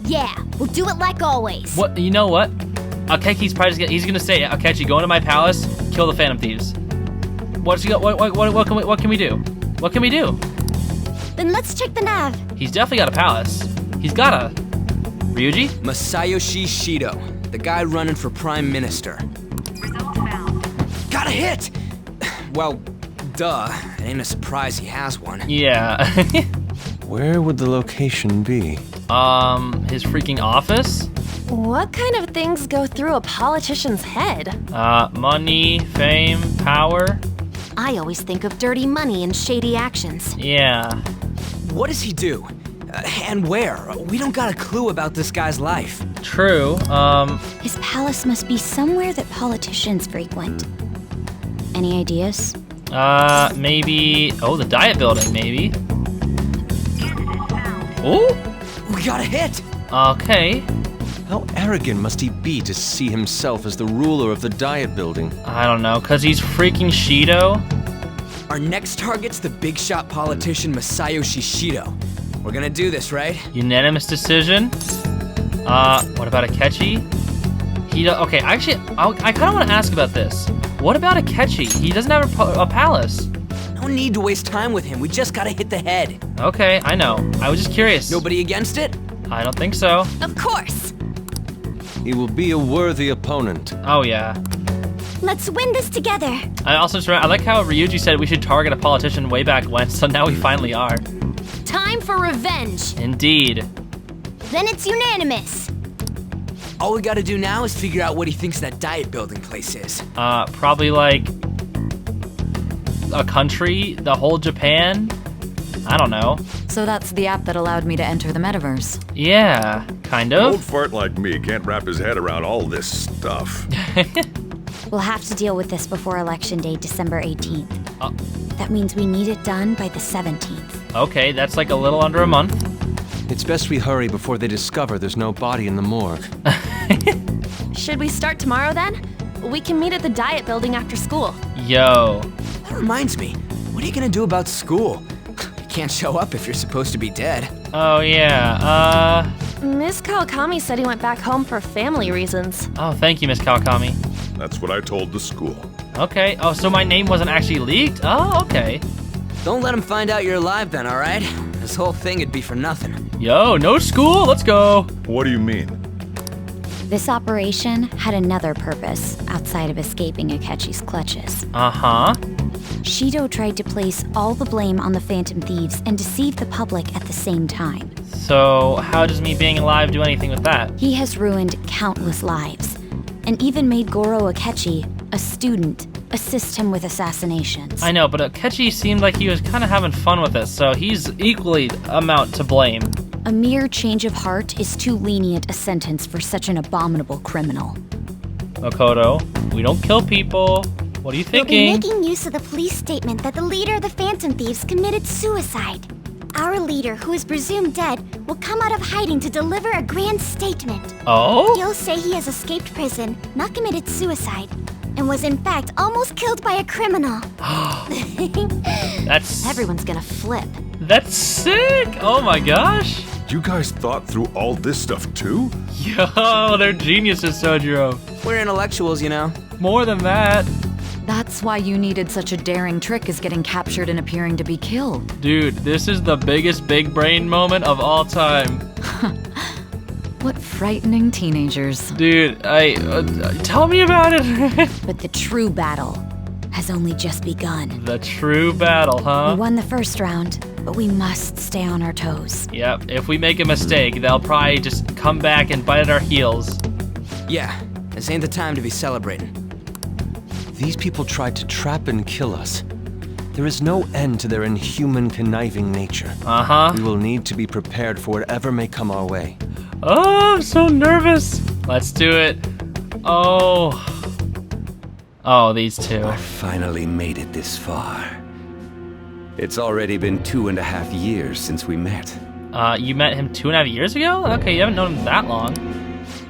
Yeah, we'll do it like always. What, you know what? Akechi's probably he's gonna say, Akechi, go into my palace, kill the Phantom Thieves. What can we do? What can we do? Then let's check the nav. He's definitely got a palace. He's got a... Ryuji? Masayoshi Shido, the guy running for Prime Minister. Got a hit! Well, duh. It ain't a surprise he has one. Yeah. Where would the location be? His freaking office? What kind of things go through a politician's head? Money, fame, power. I always think of dirty money and shady actions. Yeah. What does he do? And where? We don't got a clue about this guy's life. True, His palace must be somewhere that politicians frequent. Any ideas? Maybe... Oh, the diet building, maybe. Ooh! We got a hit! Okay. How arrogant must he be to see himself as the ruler of the diet building? I don't know, cause he's freaking Shido? Our next target's the big shot politician Masayoshi Shido. We're gonna do this, right? Unanimous decision? What about Akechi? Okay, actually, I kinda wanna ask about this. What about Akechi? He doesn't have a palace. No need to waste time with him, we just gotta hit the head. Okay, I know. I was just curious. Nobody against it? I don't think so. Of course! He will be a worthy opponent. Oh, yeah. Let's win this together. I like how Ryuji said we should target a politician way back when, so now we finally are. Time for revenge! Indeed. Then it's unanimous. All we gotta do now is figure out what he thinks that diet building place is. Probably like a country, the whole Japan. I don't know. So that's the app that allowed me to enter the metaverse. Yeah, kind An of. old fart like me can't wrap his head around all this stuff. We'll have to deal with this before Election Day, December 18th. That means we need it done by the 17th. Okay, that's like a little under a month. It's best we hurry before they discover there's no body in the morgue. Should we start tomorrow then? We can meet at the diet building after school. Yo. That reminds me, what are you gonna do about school? You can't show up if you're supposed to be dead. Oh, yeah, Miss Kawakami said he went back home for family reasons. Oh, thank you, Miss Kawakami. That's what I told the school. Okay, oh, so my name wasn't actually leaked? Oh, okay. Don't let him find out you're alive then, alright? This whole thing would be for nothing. Yo, no school, let's go. What do you mean? This operation had another purpose outside of escaping Akechi's clutches. Uh-huh. Shido tried to place all the blame on the Phantom Thieves and deceive the public at the same time. So, how does me being alive do anything with that? He has ruined countless lives, and even made Goro Akechi, a student, assist him with assassinations. I know, but Akechi seemed like he was kind of having fun with it, so he's equally amount to blame. A mere change of heart is too lenient a sentence for such an abominable criminal. Makoto, we don't kill people. What are you thinking? We'll be making use of the police statement that the leader of the Phantom Thieves committed suicide. Our leader, who is presumed dead, will come out of hiding to deliver a grand statement. Oh? He'll say he has escaped prison, not committed suicide, and was in fact almost killed by a criminal. That's... Everyone's gonna flip. That's sick! Oh my gosh! You guys thought through all this stuff too? Yo, they're geniuses, Sojiro. We're intellectuals, you know. More than that. That's why you needed such a daring trick as getting captured and appearing to be killed. Dude, this is the biggest big brain moment of all time. What frightening teenagers. Dude, tell me about it. But the true battle has only just begun. The true battle, huh? We won the first round, but we must stay on our toes. Yep, if we make a mistake, they'll probably just come back and bite at our heels. Yeah, this ain't the time to be celebrating. These people tried to trap and kill us. There is no end to their inhuman, conniving nature. Uh-huh. We will need to be prepared for whatever may come our way. Oh, I'm so nervous. Let's do it. Oh. Oh, these two. I finally made it this far. It's already been 2.5 years since we met. You met him 2.5 years ago? Okay, you haven't known him that long.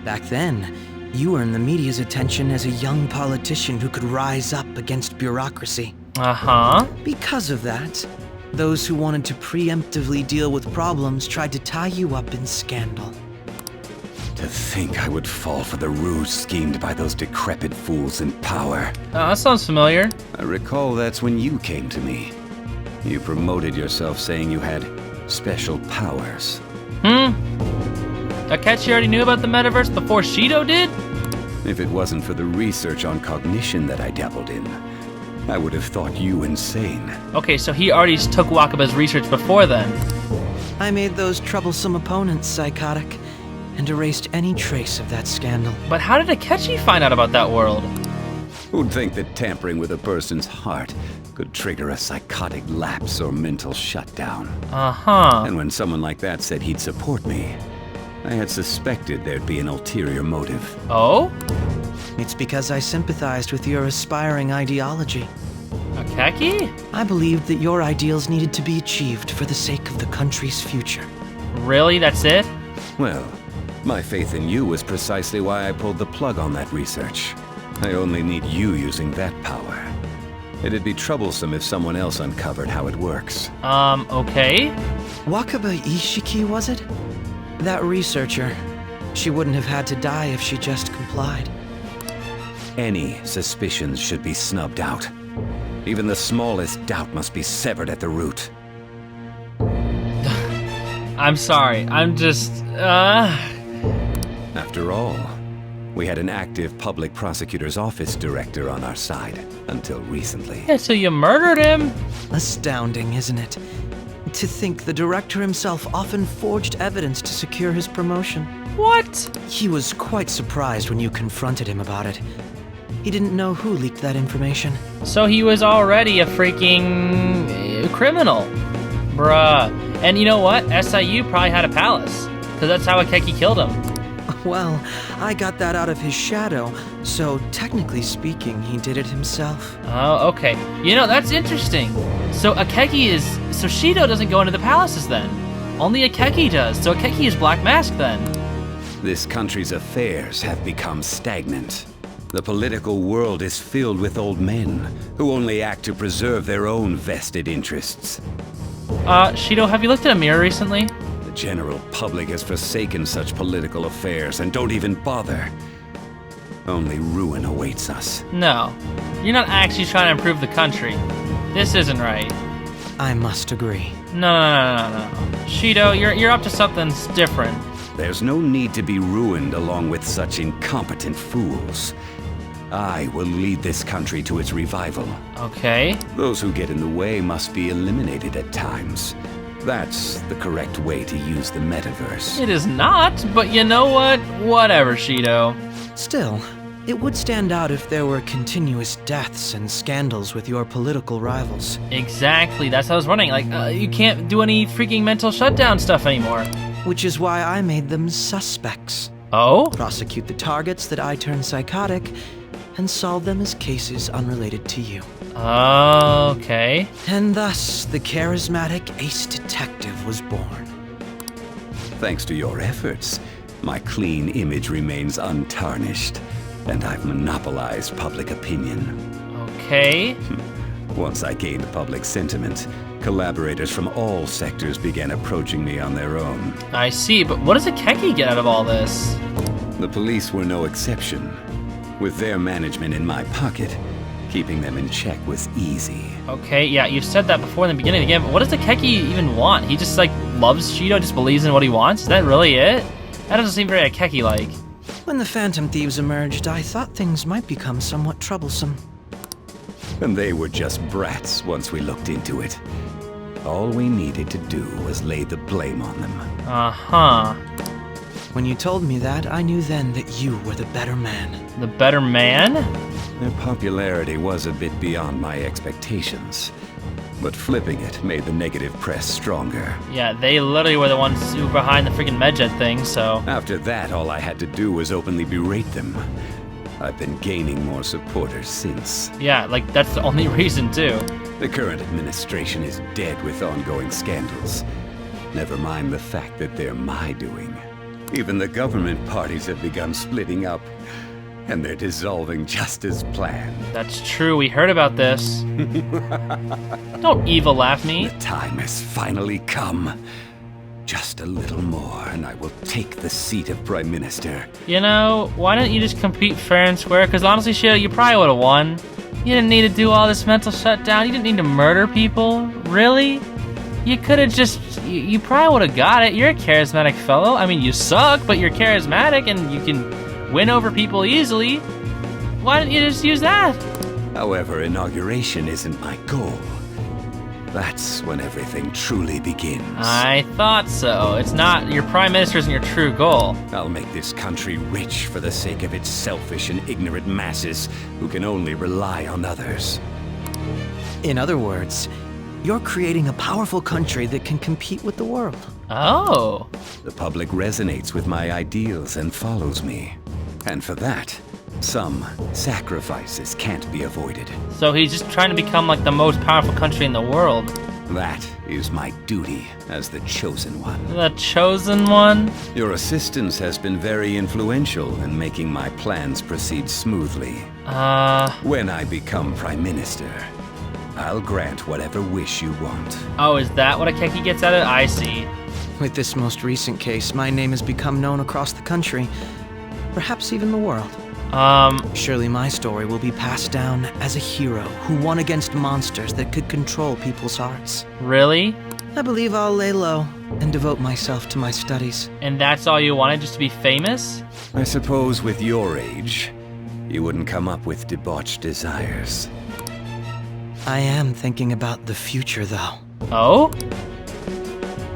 Back then, you earned the media's attention as a young politician who could rise up against bureaucracy. Uh-huh. Because of that, those who wanted to preemptively deal with problems tried to tie you up in scandal. To think I would fall for the ruse schemed by those decrepit fools in power. That sounds familiar. I recall that's when you came to me. You promoted yourself saying you had special powers. Akechi already knew about the metaverse before Shido did? If it wasn't for the research on cognition that I dabbled in, I would have thought you insane. Okay, so he already took Wakaba's research before then. I made those troublesome opponents psychotic and erased any trace of that scandal. But how did Akechi find out about that world? Who'd think that tampering with a person's heart could trigger a psychotic lapse or mental shutdown? Uh-huh. And when someone like that said he'd support me, I had suspected there'd be an ulterior motive. Oh? It's because I sympathized with your aspiring ideology. Akechi? I believed that your ideals needed to be achieved for the sake of the country's future. Really? That's it? Well, my faith in you was precisely why I pulled the plug on that research. I only need you using that power. It'd be troublesome if someone else uncovered how it works. Okay. Wakaba Ishiki, was it? That researcher. She wouldn't have had to die if she just complied. Any suspicions should be snubbed out. Even the smallest doubt must be severed at the root. I'm sorry, I'm just, After all, we had an active public prosecutor's office director on our side, until recently. Yeah, so you murdered him? Astounding, isn't it? To think the director himself often forged evidence to secure his promotion. What? He was quite surprised when you confronted him about it. He didn't know who leaked that information. So he was already a freaking criminal. Bruh. And you know what? SIU probably had a palace, because that's how Akechi killed him. Well, I got that out of his shadow, so technically speaking, he did it himself. Oh, okay. You know, that's interesting. So so Shido doesn't go into the palaces then. Only Akechi does, so Akechi is Black Mask then. This country's affairs have become stagnant. The political world is filled with old men who only act to preserve their own vested interests. Shido, have you looked at a mirror recently? The general public has forsaken such political affairs and don't even bother. Only ruin awaits us. No. You're not actually trying to improve the country. This isn't right. I must agree. No. Shido, you're up to something different. There's no need to be ruined along with such incompetent fools. I will lead this country to its revival. Okay. Those who get in the way must be eliminated at times. That's the correct way to use the metaverse. It is not, but you know what? Whatever, Shido. Still, it would stand out if there were continuous deaths and scandals with your political rivals. Exactly, that's what I was wondering. Like, you can't do any freaking mental shutdown stuff anymore. Which is why I made them suspects. Oh? Prosecute the targets that I turn psychotic, and solve them as cases unrelated to you. Okay. And thus, the charismatic ace detective was born. Thanks to your efforts, my clean image remains untarnished, and I've monopolized public opinion. Okay. Once I gained public sentiment, collaborators from all sectors began approaching me on their own. I see, but what does Akechi get out of all this? The police were no exception. With their management in my pocket, keeping them in check was easy. Okay, yeah, you said that before in the beginning of the game, but what does Akechi even want? He just, like, loves Shido, just believes in what he wants? Is that really it? That doesn't seem very Akechi-like. When the Phantom Thieves emerged, I thought things might become somewhat troublesome. And they were just brats once we looked into it. All we needed to do was lay the blame on them. Uh-huh. When you told me that, I knew then that you were the better man. The better man? Their popularity was a bit beyond my expectations, but flipping it made the negative press stronger. Yeah, they literally were the ones who were behind the freaking Medjet thing, so... After that, all I had to do was openly berate them. I've been gaining more supporters since. Yeah, like, that's the only reason, too. The current administration is dead with ongoing scandals. Never mind the fact that they're my doing. Even the government parties have begun splitting up, and they're dissolving just as planned. That's true, we heard about this. Don't evil laugh me. The time has finally come. Just a little more, and I will take the seat of Prime Minister. You know, why didn't you just compete fair and square? Because honestly, Shido, you probably would have won. You didn't need to do all this mental shutdown. You didn't need to murder people. Really? You could have just, you probably would have got it. You're a charismatic fellow. I mean, you suck, but you're charismatic and you can win over people easily. Why didn't you just use that? However, inauguration isn't my goal. That's when everything truly begins. I thought so. It's not, your prime minister isn't your true goal. I'll make this country rich for the sake of its selfish and ignorant masses who can only rely on others. In other words, you're creating a powerful country that can compete with the world. Oh. The public resonates with my ideals and follows me. And for that, some sacrifices can't be avoided. So he's just trying to become like the most powerful country in the world. That is my duty as the Chosen One. The Chosen One? Your assistance has been very influential in making my plans proceed smoothly. When I become Prime Minister, I'll grant whatever wish you want. Oh, is that what Akeki gets at it? I see. With this most recent case, my name has become known across the country, perhaps even the world. Surely my story will be passed down as a hero who won against monsters that could control people's hearts. Really? I believe I'll lay low and devote myself to my studies. And that's all you wanted, just to be famous? I suppose with your age, you wouldn't come up with debauched desires. I am thinking about the future, though. Oh?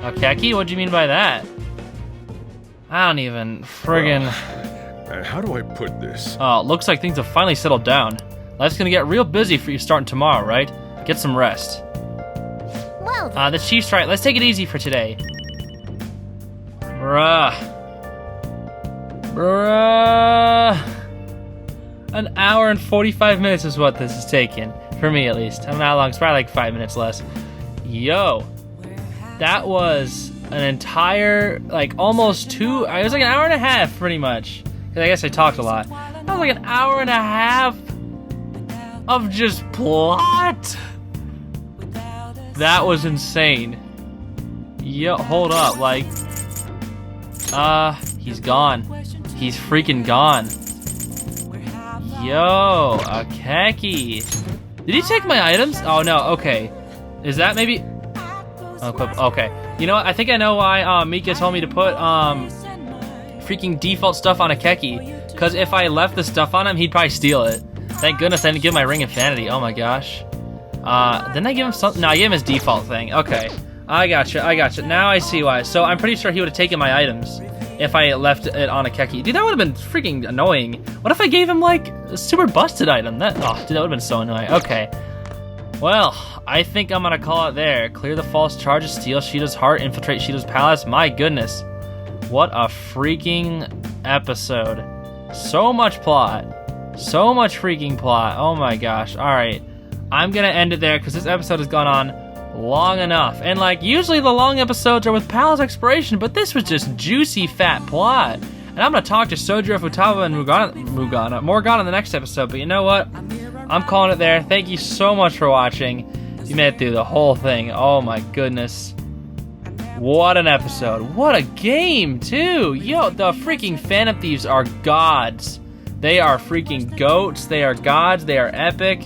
Akeki, what do you mean by that? I don't even friggin'... How do I put this? Oh, looks like things have finally settled down. Life's gonna get real busy for you starting tomorrow, right? Get some rest. Well, the chief's right. Let's take it easy for today. Bruh. An hour and 45 minutes is what this is taking. For me, at least. I don't know how long. It's probably like 5 minutes less. Yo. That was an entire, like, almost it was like an hour and a half, pretty much. Because I guess I talked a lot. That was like an hour and a half of just plot. That was insane. Yo, hold up, like... he's gone. He's freaking gone. Yo, Akeki. Did he take my items? Oh, no, okay. Is that maybe... Okay. You know what? I think I know why Mika told me to put freaking default stuff on Akeki. Because if I left the stuff on him, he'd probably steal it. Thank goodness I didn't give him my Ring of Vanity. Oh my gosh. Didn't I give him something? No, I gave him his default thing. Okay. I gotcha. Now I see why. So I'm pretty sure he would have taken my items if I left it on Akeki. Dude, that would have been freaking annoying. What if I gave him, like, a super busted item? Dude, that would have been so annoying. Okay. Well, I think I'm gonna call it there. Clear the false charges, steal Sheeta's heart, infiltrate Sheeta's palace. My goodness. What a freaking episode. So much plot. So much freaking plot. Oh my gosh. Alright. I'm gonna end it there because this episode has gone on long enough. And like, usually the long episodes are with palace exploration, but this was just juicy fat plot. And I'm gonna talk to Sojiro Futaba and Morgana in the next episode, but you know what? I'm calling it there. Thank you so much for watching. You made it through the whole thing. Oh my goodness. What an episode. What a game, too. Yo, the freaking Phantom Thieves are gods. They are freaking goats. They are gods. They are epic.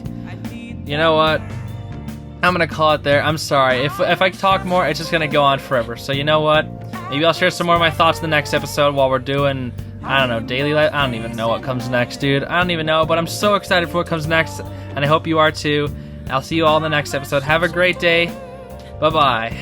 You know what? I'm gonna call it there. I'm sorry. If I talk more, it's just gonna go on forever. So you know what? Maybe I'll share some more of my thoughts in the next episode while we're doing, I don't know, daily life. I don't even know what comes next, dude. I don't even know, but I'm so excited for what comes next, and I hope you are too. I'll see you all in the next episode. Have a great day. Bye-bye.